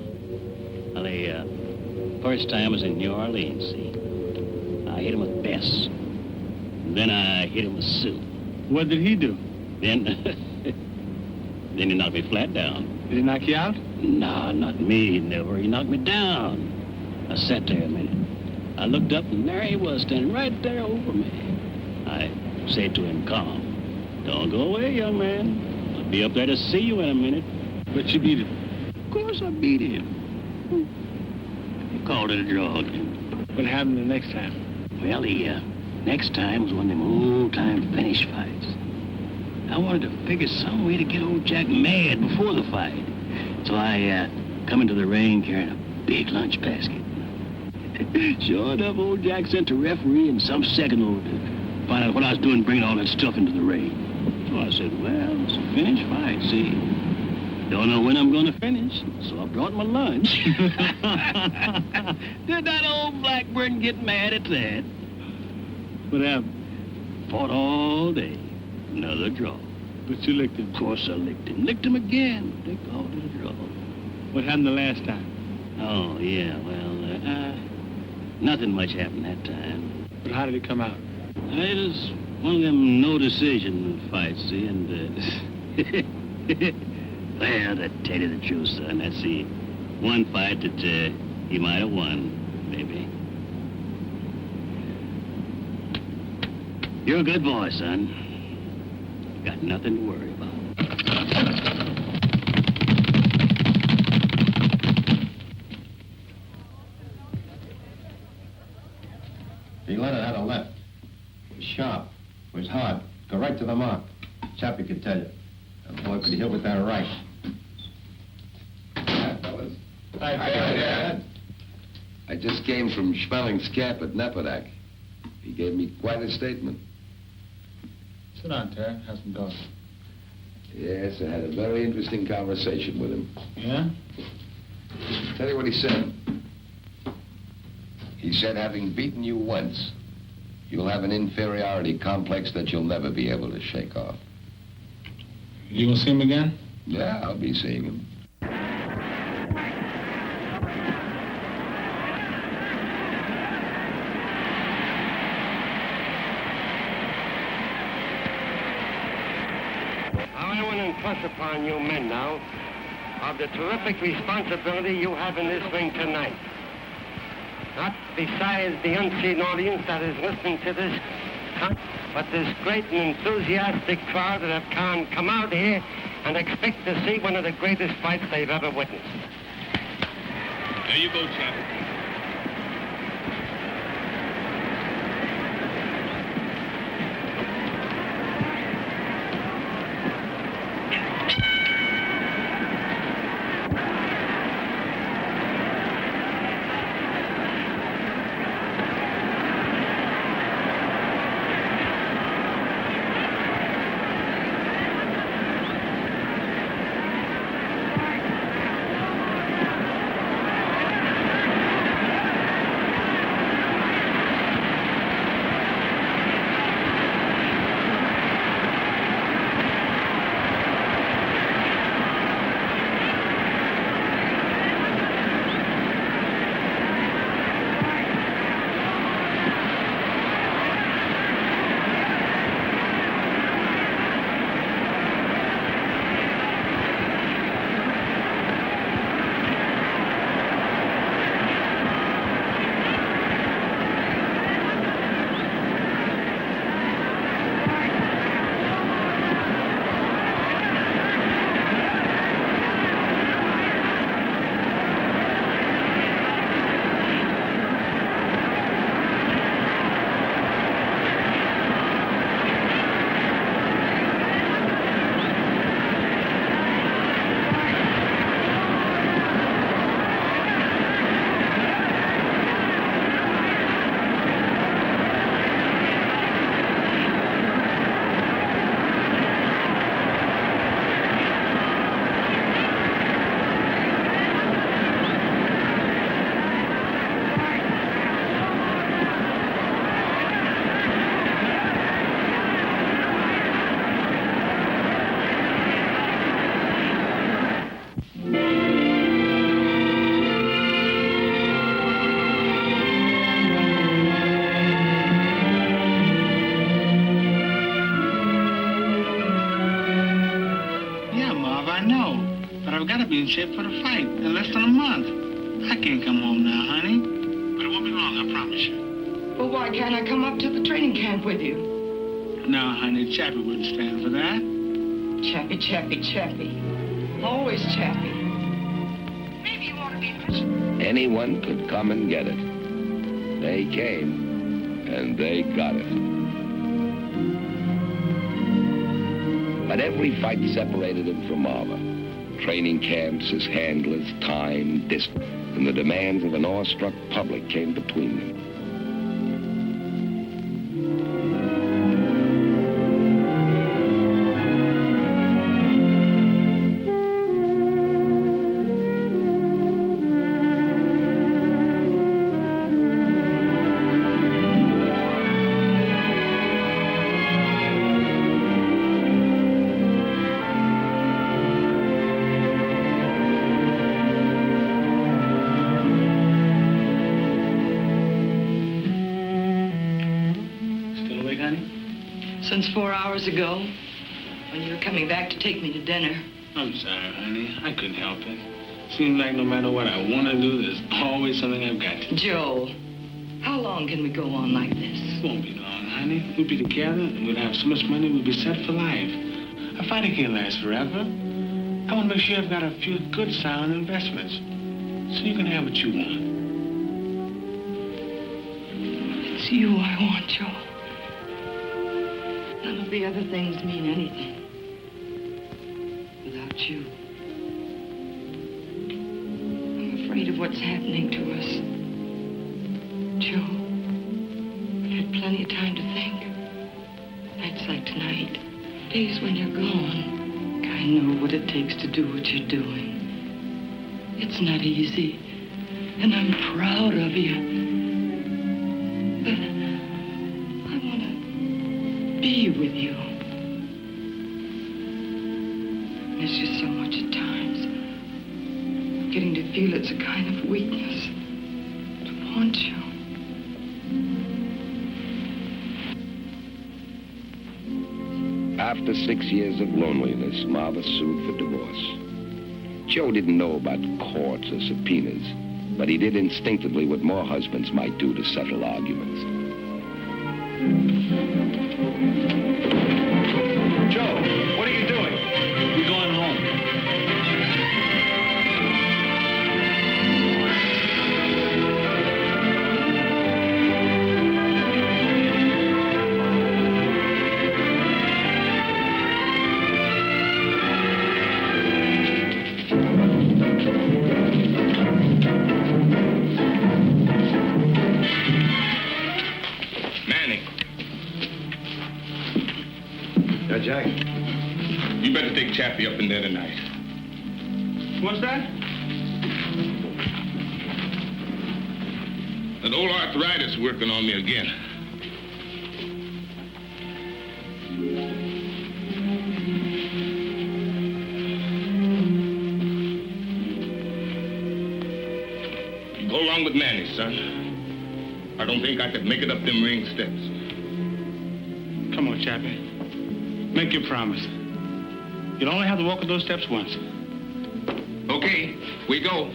Well, the first time was in New Orleans, see? I hit him with Bess. Then I hit him with Sue. What did he do? Then he knocked me flat down. Did he knock you out? No, not me, never. He knocked me down. I sat there a minute. I looked up, and there he was, standing right there over me. I said to him, calm, don't go away, young man. I'll be up there to see you in a minute. But you beat him. Of course I beat him. He called it a draw again. What happened the next time? Well, the next time was one of them old-time finish fights. I wanted to figure some way to get old Jack mad before the fight. So I come into the ring carrying a big lunch basket. Sure enough, old Jack sent the referee and some second old to find out what I was doing bringing all that stuff into the ring. So I said, well, it's a finish fight, see? Don't know when I'm going to finish, so I brought my lunch. Did that old Blackburn get mad at that? What happened? Fought all day. Another draw. But you licked him. Of course I licked him. Licked him again. They called it a draw. What happened the last time? Oh, yeah, well, nothing much happened that time. But how did it come out? It was one of them no-decision fights, see, and, well, to tell you the truth, son, that's the one fight that he might have won, maybe. You're a good boy, son. Got nothing to worry about. He let it had a left. It was sharp. It was hard. Go right to the mark. Chappie could tell you. That boy could hit with that right. Hi, fellas. Hi, Dad. I just came from Schmeling's camp at Nepodak. He gave me quite a statement. Sit down, Terry. Have some coffee. Yes, I had a very interesting conversation with him. Yeah? Tell you what he said. He said, having beaten you once, you'll have an inferiority complex that you'll never be able to shake off. You gonna see him again? Yeah, I'll be seeing him. I want to impress upon you men now of the terrific responsibility you have in this ring tonight. Not besides the unseen audience that is listening to this, but this great and enthusiastic crowd that have come out here and expect to see one of the greatest fights they've ever witnessed. There you go, Chappie. gotta be in shape for the fight in less than a month. I can't come home now, honey. But it won't be long, I promise you. Well, why can't I come up to the training camp with you? No, honey, Chappie wouldn't stand for that. Chappie, Chappie, Chappie. Always Chappie. Maybe you ought to be... Anyone could come and get it. They came, and they got it. But every fight separated him from Marva. Training camps, his handlers, time, distance, and the demands of an awestruck public came between them. Since 4 hours ago, when you were coming back to take me to dinner. I'm sorry, honey. I couldn't help it. Seems like no matter what I want to do, there's always something I've got to do. Joe, how long can we go on like this? It won't be long, honey. We'll be together, and we'll have so much money, we'll be set for life. A fighting can't last forever. I want to make sure I've got a few good, sound investments, so you can have what you want. It's you I want, Joe. None of the other things mean anything without you. I'm afraid of what's happening to us. Joe, I've had plenty of time to think. Nights like tonight, days when you're gone. I know what it takes to do what you're doing. It's not easy, and I'm proud of you. But I want to be with you. Miss you so much at times. Getting to feel it's a kind of weakness to want you. After 6 years of loneliness, Marva sued for divorce. Joe didn't know about courts or subpoenas, but he did instinctively what more husbands might do to settle arguments. Joe, what are you doing? We're going home. Mannie. Jack, you better take Chappie up in there tonight. What's that? That old arthritis working on me again. You go along with Mannie, son. I don't think I could make it up them ring steps. Come on, Chappie. Make your promise. You'll only have to walk up those steps once. Okay, we go.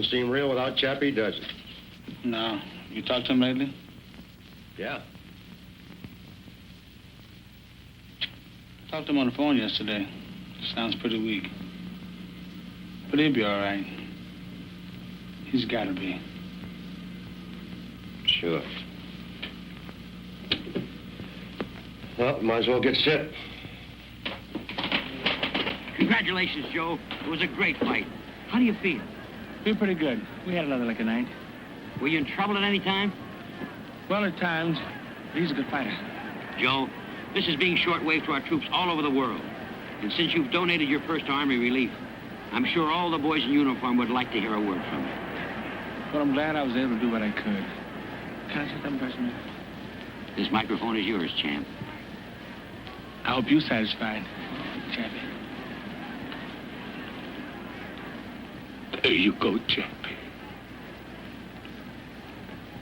Seem real without Chappie, does it? No. You talked to him lately? Yeah. Talked to him on the phone yesterday. Sounds pretty weak. But he'll be all right. He's got to be. Sure. Well, might as well get set. Congratulations, Joe. It was a great fight. How do you feel? Feel pretty good. We had another like a night. Were you in trouble at any time? Well, at times. But he's a good fighter. Joe, this is being shortwave to our troops all over the world. And since you've donated your first Army relief, I'm sure all the boys in uniform would like to hear a word from you. Well, I'm glad I was able to do what I could. Can I say something personal? This microphone is yours, champ. I hope you're satisfied, Chappie. There you go, Chappie.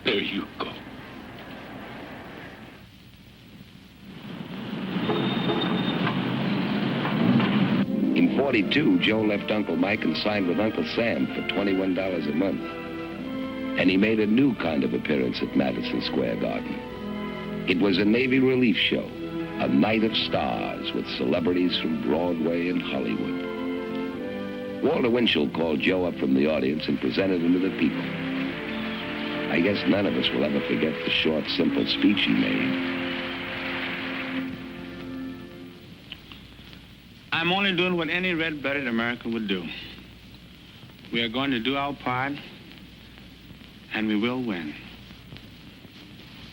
There you go. In 42, Joe left Uncle Mike and signed with Uncle Sam for $21 a month. And he made a new kind of appearance at Madison Square Garden. It was a Navy relief show, a night of stars with celebrities from Broadway and Hollywood. Walter Winchell called Joe up from the audience and presented him to the people. I guess none of us will ever forget the short, simple speech he made. I'm only doing what any red-blooded American would do. We are going to do our part, and we will win.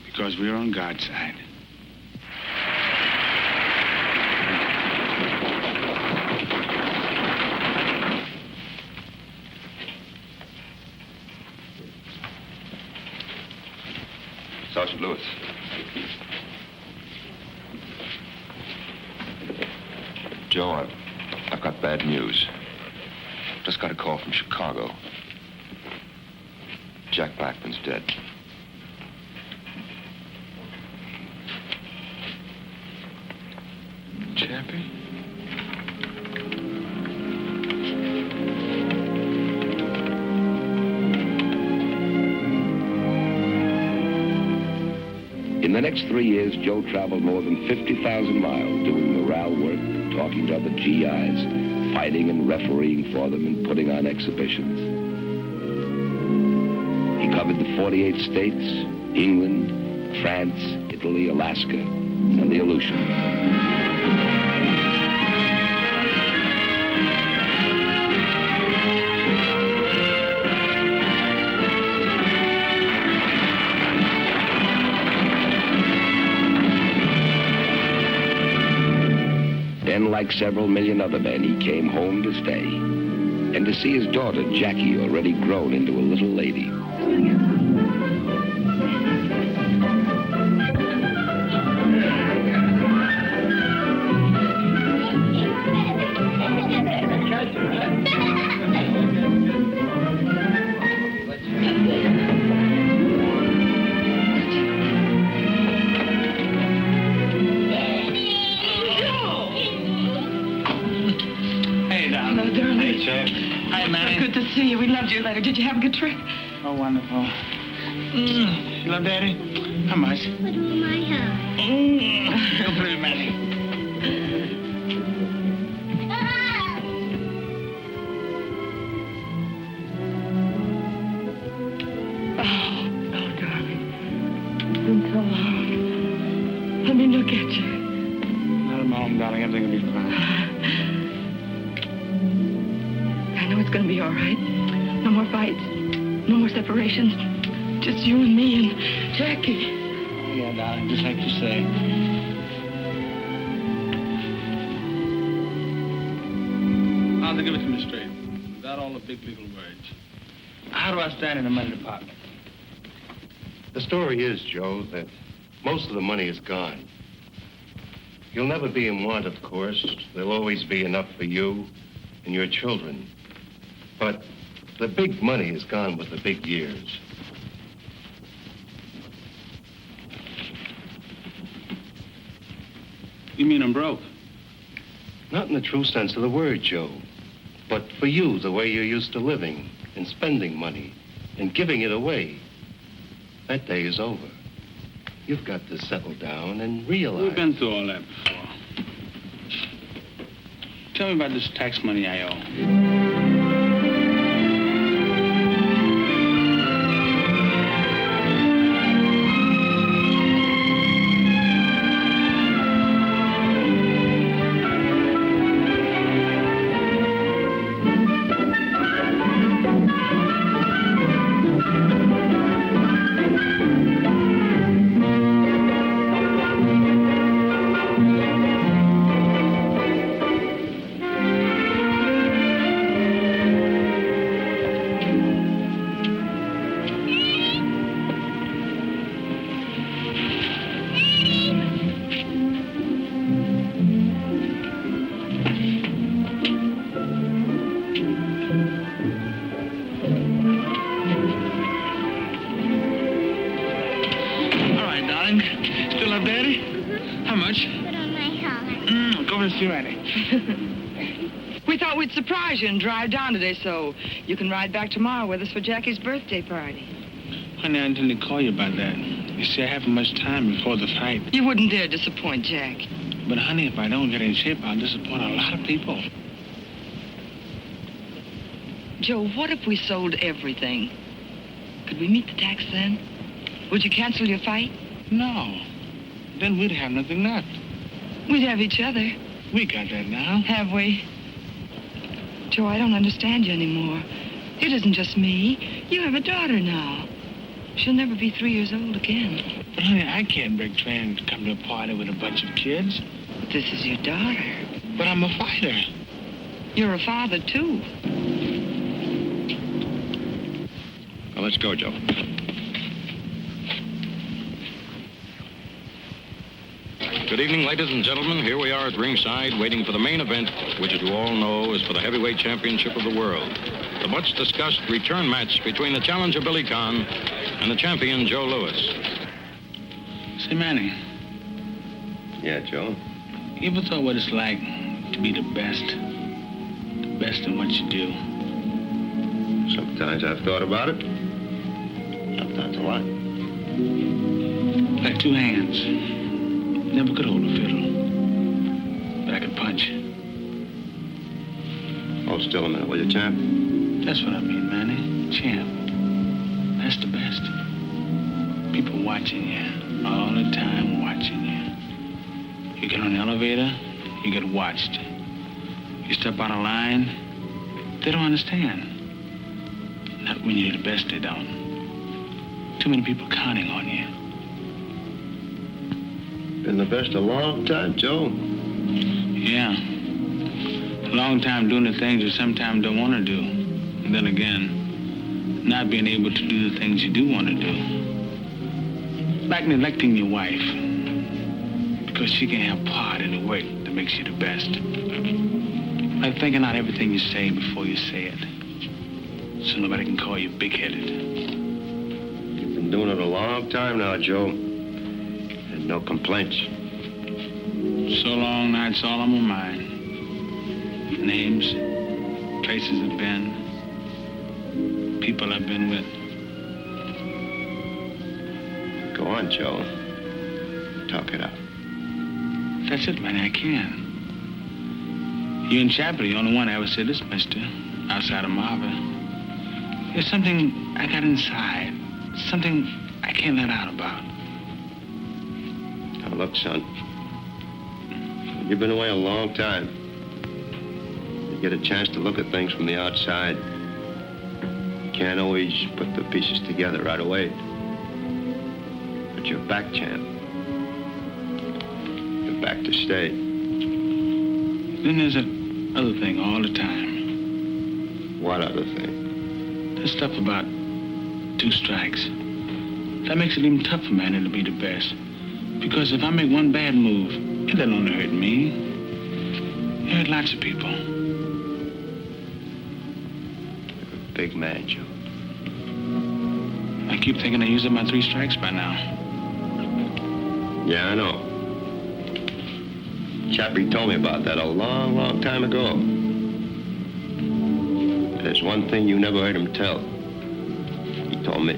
Because we're on God's side. Sergeant Lewis. Joe, I've got bad news. Just got a call from Chicago. Jack Blackburn's dead. Chappie? In the next 3 years, Joe traveled more than 50,000 miles doing morale work, talking to other GIs, fighting and refereeing for them and putting on exhibitions. He covered the 48 states, England, France, Italy, Alaska, and the Aleutians. Then, like several million other men, he came home to stay. And to see his daughter, Jackie, already grown into a little lady. Hi, Mannie. Good to see you. We loved your letter. Did you have a good trip? Oh, wonderful. You love Daddy? How much? Put him in my house. You're pretty, Mannie. Oh, darling. It's been so long. Let me look at you. Not at home, darling. Everything will be fine. I know it's going to be all right. No more fights. No more separations. Just you and me and Jackie. Oh, yeah, darling. Just like you say. I'll give it to me straight. Without all the big legal words. How do I stand in the money department? The story is, Joe, that most of the money is gone. You'll never be in want, of course. There'll always be enough for you and your children. But the big money is gone with the big years. You mean I'm broke? Not in the true sense of the word, Joe. But for you, the way you're used to living and spending money and giving it away, that day is over. You've got to settle down and realize... We've been through all that before. Tell me about this tax money I owe. you, Mannie. We thought we'd surprise you and drive down today so you can ride back tomorrow with us for Jackie's birthday party. Honey, I intended to call you about that. You see, I haven't much time before the fight. You wouldn't dare disappoint Jack. But, honey, if I don't get in shape, I'll disappoint a lot of people. Joe, what if we sold everything? Could we meet the tax then? Would you cancel your fight? No. Then we'd have nothing left. We'd have each other. We got that now. Have we? Joe, I don't understand you anymore. It isn't just me. You have a daughter now. She'll never be 3 years old again. But, honey, I can't break train to come to a party with a bunch of kids. But this is your daughter. But I'm a fighter. You're a father, too. Well, let's go, Joe. Good evening, ladies and gentlemen. Here we are at ringside, waiting for the main event, which, as you all know, is for the heavyweight championship of the world. The much-discussed return match between the challenger, Billy Conn, and the champion, Joe Louis. Say, Mannie. Yeah, Joe? You ever thought what it's like to be the best? The best in what you do? Sometimes I've thought about it. Sometimes a lot. Like two hands. Never could hold a fiddle. But I could punch. Hold still a minute, will you, champ? That's what I mean, Mannie. Champ. That's the best. People watching you. All the time watching you. You get on the elevator, you get watched. You step out of line, they don't understand. Not when you're the best, they don't. Too many people counting on you. Been the best a long time, Joe. Yeah. A long time doing the things you sometimes don't want to do. And then again, not being able to do the things you do want to do. Like neglecting your wife. Because she can have part in the work that makes you the best. Like thinking out everything you say before you say it. So nobody can call you big-headed. You've been doing it a long time now, Joe. And no complaints. So long, now it's all on my mind. Names, places I've been, people I've been with. Go on, Joe. Talk it out. That's it, Mannie, I can. You and Chappie are the only one I ever said this, mister, outside of Marva. There's something I got inside, something I can't let out about. Now, look, son. You've been away a long time. You get a chance to look at things from the outside. You can't always put the pieces together right away. But you're back, champ. You're back to stay. Then there's that other thing all the time. What other thing? The stuff about 2 strikes. That makes it even tougher, Mannie, to be the best. Because if I make one bad move, it doesn't only hurt me. It hurt lots of people. You're a big man, Joe. I keep thinking I used up my 3 strikes by now. Yeah, I know. Chappie told me about that a long, long time ago. There's one thing you never heard him tell. He told me.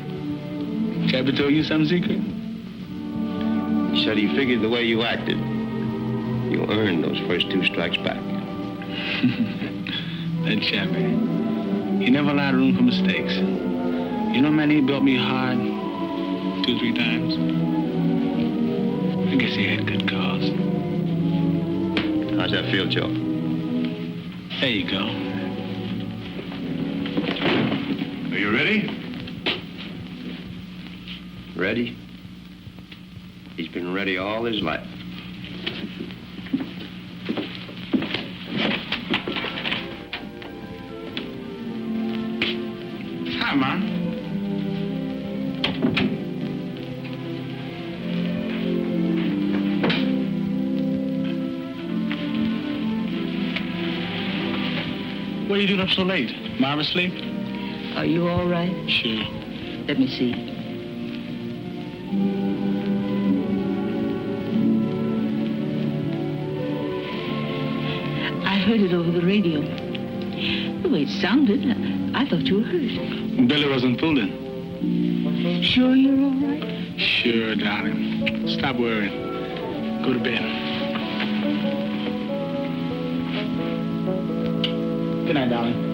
Chappie told you some secret? He said he figured the way you acted, you earned those first 2 strikes back. That Chappie. He never allowed room for mistakes. You know, Mannie, he built me hard 2, 3 times. I guess he had good cause. How's that feel, Joe? There you go. Are you ready? Ready? He's been ready all his life. Hi, Mom. What are you doing up so late? Marva asleep? Are you all right? Sure. Let me see. heard it over the radio. The way it sounded, I thought you were hurt. Billy wasn't fooling. Sure you're all right? Sure, darling. Stop worrying. Go to bed. Good night, darling.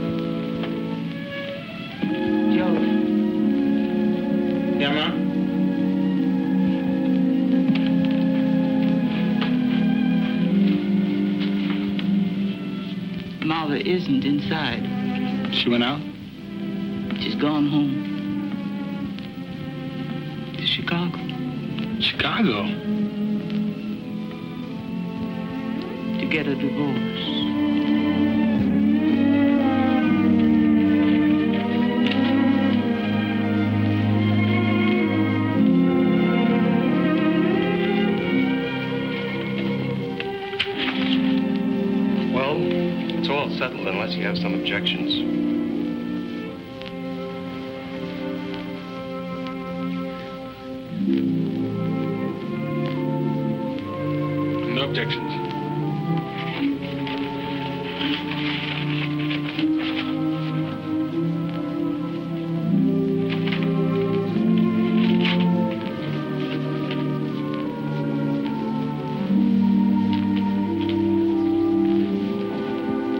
Joe. Yeah, Ma? Marva isn't inside. She went out? She's gone home. To Chicago. Chicago? To get a divorce. It's all settled unless you have some objections. No objections.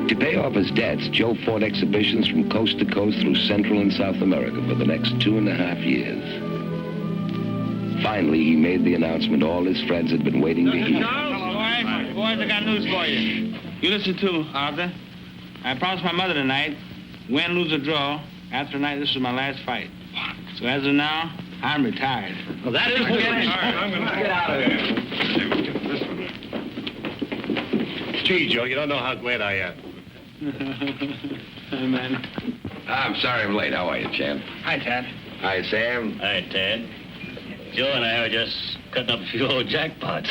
To pay off his debts, Joe fought exhibitions from coast to coast through Central and South America for the next 2.5 years. Finally, he made the announcement all his friends had been waiting to hear. Boys, I got news for you. You listen too, Arthur. I promised my mother tonight, win, lose, or draw. After tonight, this is my last fight. So as of now, I'm retired. Well, that is good. I'm going to get out of here. Gee, Joe, you don't know how glad I am. Hey, man. I'm sorry I'm late. How are you, champ? Hi, Tad. Hi, Sam. Hi, Ted. Joe and I were just cutting up a few old jackpots.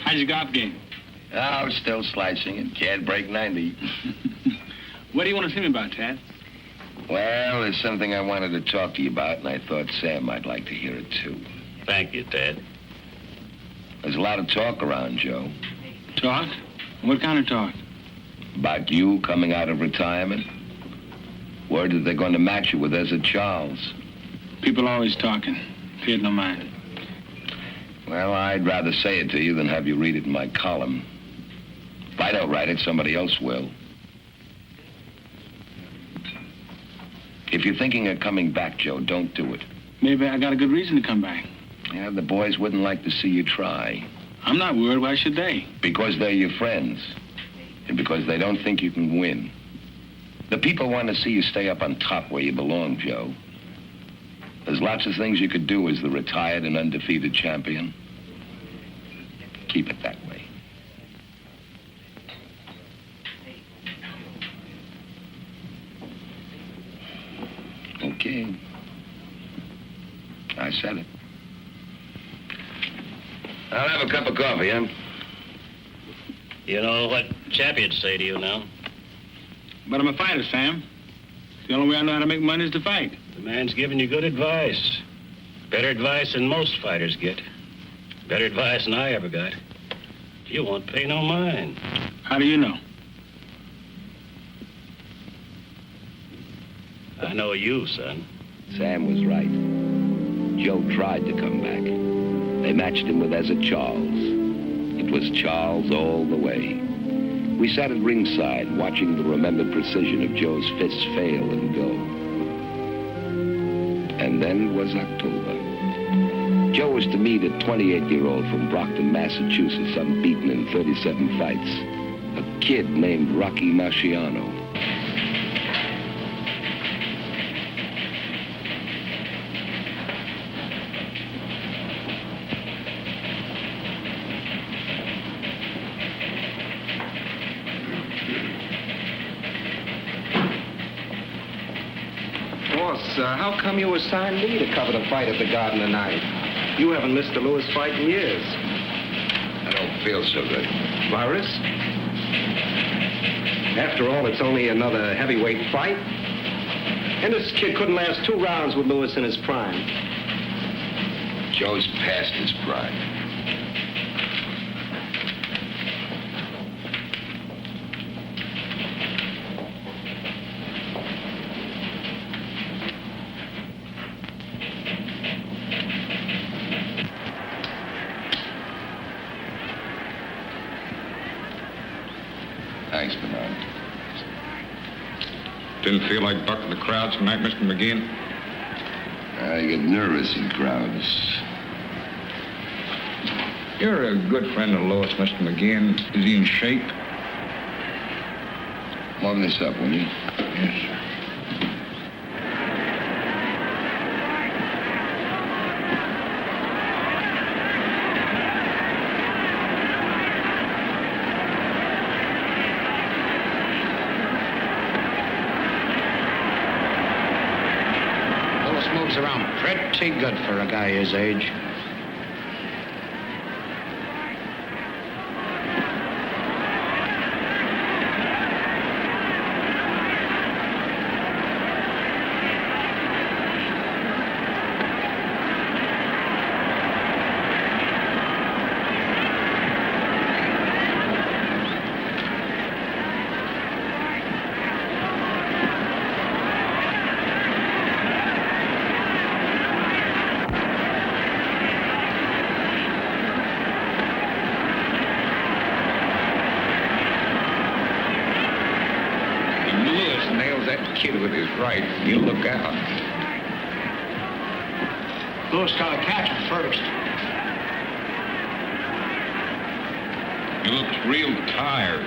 How's your golf game? Oh, still slicing it. Can't break 90. What do you want to see me about, Tad? Well, there's something I wanted to talk to you about, and I thought Sam might like to hear it, too. Thank you, Ted. There's a lot of talk around, Joe. Talk? What kind of talk? About you coming out of retirement. Word that they're going to match you with Ezra Charles. People always talking. Pay it no mind. Well, I'd rather say it to you than have you read it in my column. If I don't write it, somebody else will. If you're thinking of coming back, Joe, don't do it. Maybe I got a good reason to come back. Yeah, the boys wouldn't like to see you try. I'm not worried. Why should they? Because they're your friends. And because they don't think you can win. The people want to see you stay up on top where you belong, Joe. There's lots of things you could do as the retired and undefeated champion. Keep it that way. Okay. I said it. I'll have a cup of coffee, huh? You know what Chappie would say to you now? But I'm a fighter, Sam. The only way I know how to make money is to fight. The man's giving you good advice. Better advice than most fighters get. Better advice than I ever got. You won't pay no mind. How do you know? I know you, son. Sam was right. Joe tried to come back. They matched him with Ezra Charles. It was Charles all the way. We sat at ringside watching the remembered precision of Joe's fists fail and go. And then was October. Joe was to meet a 28-year-old from Brockton, Massachusetts, unbeaten in 37 fights. A kid named Rocky Marciano. How come you assigned me to cover the fight at the Garden tonight? You haven't missed a Lewis fight in years. I don't feel so good. Virus? After all, it's only another heavyweight fight. And this kid couldn't last 2 rounds with Lewis in his prime. Joe's past his prime. Didn't feel like bucking the crowds tonight, Mr. McGeehan? I get nervous in crowds. You're a good friend of Lois, Mr. McGeehan. Is he in shape? Warm this up, will you? Yes, sir. Lois moves around pretty good for a guy his age. Kid with his right, you look out. Lewis got to catch him first. He looks real tired.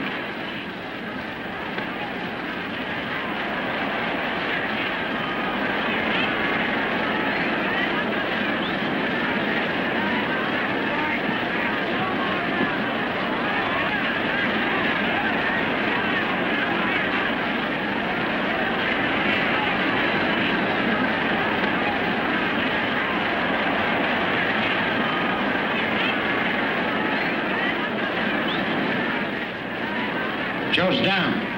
Joe's down.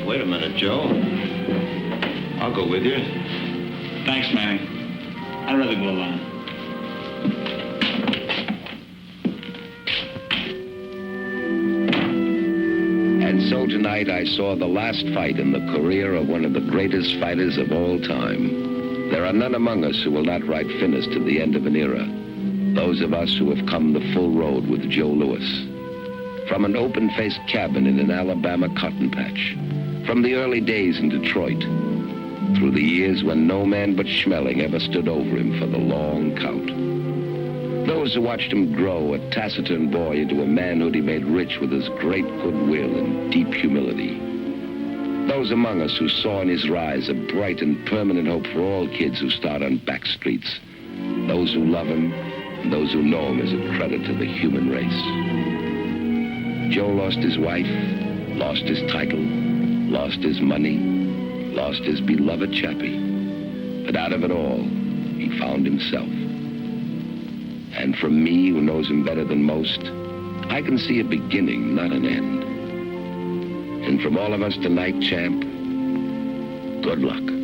Wait a minute, Joe. I'll go with you. Thanks, Mannie. I'd rather go alone. And so tonight I saw the last fight in the career of one of the greatest fighters of all time. There are none among us who will not write finis to the end of an era. Those of us who have come the full road with Joe Louis. From an open-faced cabin in an Alabama cotton patch. From the early days in Detroit. Through the years when no man but Schmeling ever stood over him for the long count. Those who watched him grow, a taciturn boy, into a manhood he made rich with his great goodwill and deep humility. Those among us who saw in his rise a bright and permanent hope for all kids who start on back streets. Those who love him, and those who know him as a credit to the human race. Joe lost his wife, lost his title, lost his money, lost his beloved Chappie. But out of it all, he found himself. And from me, who knows him better than most, I can see a beginning, not an end. And from all of us tonight, champ, good luck.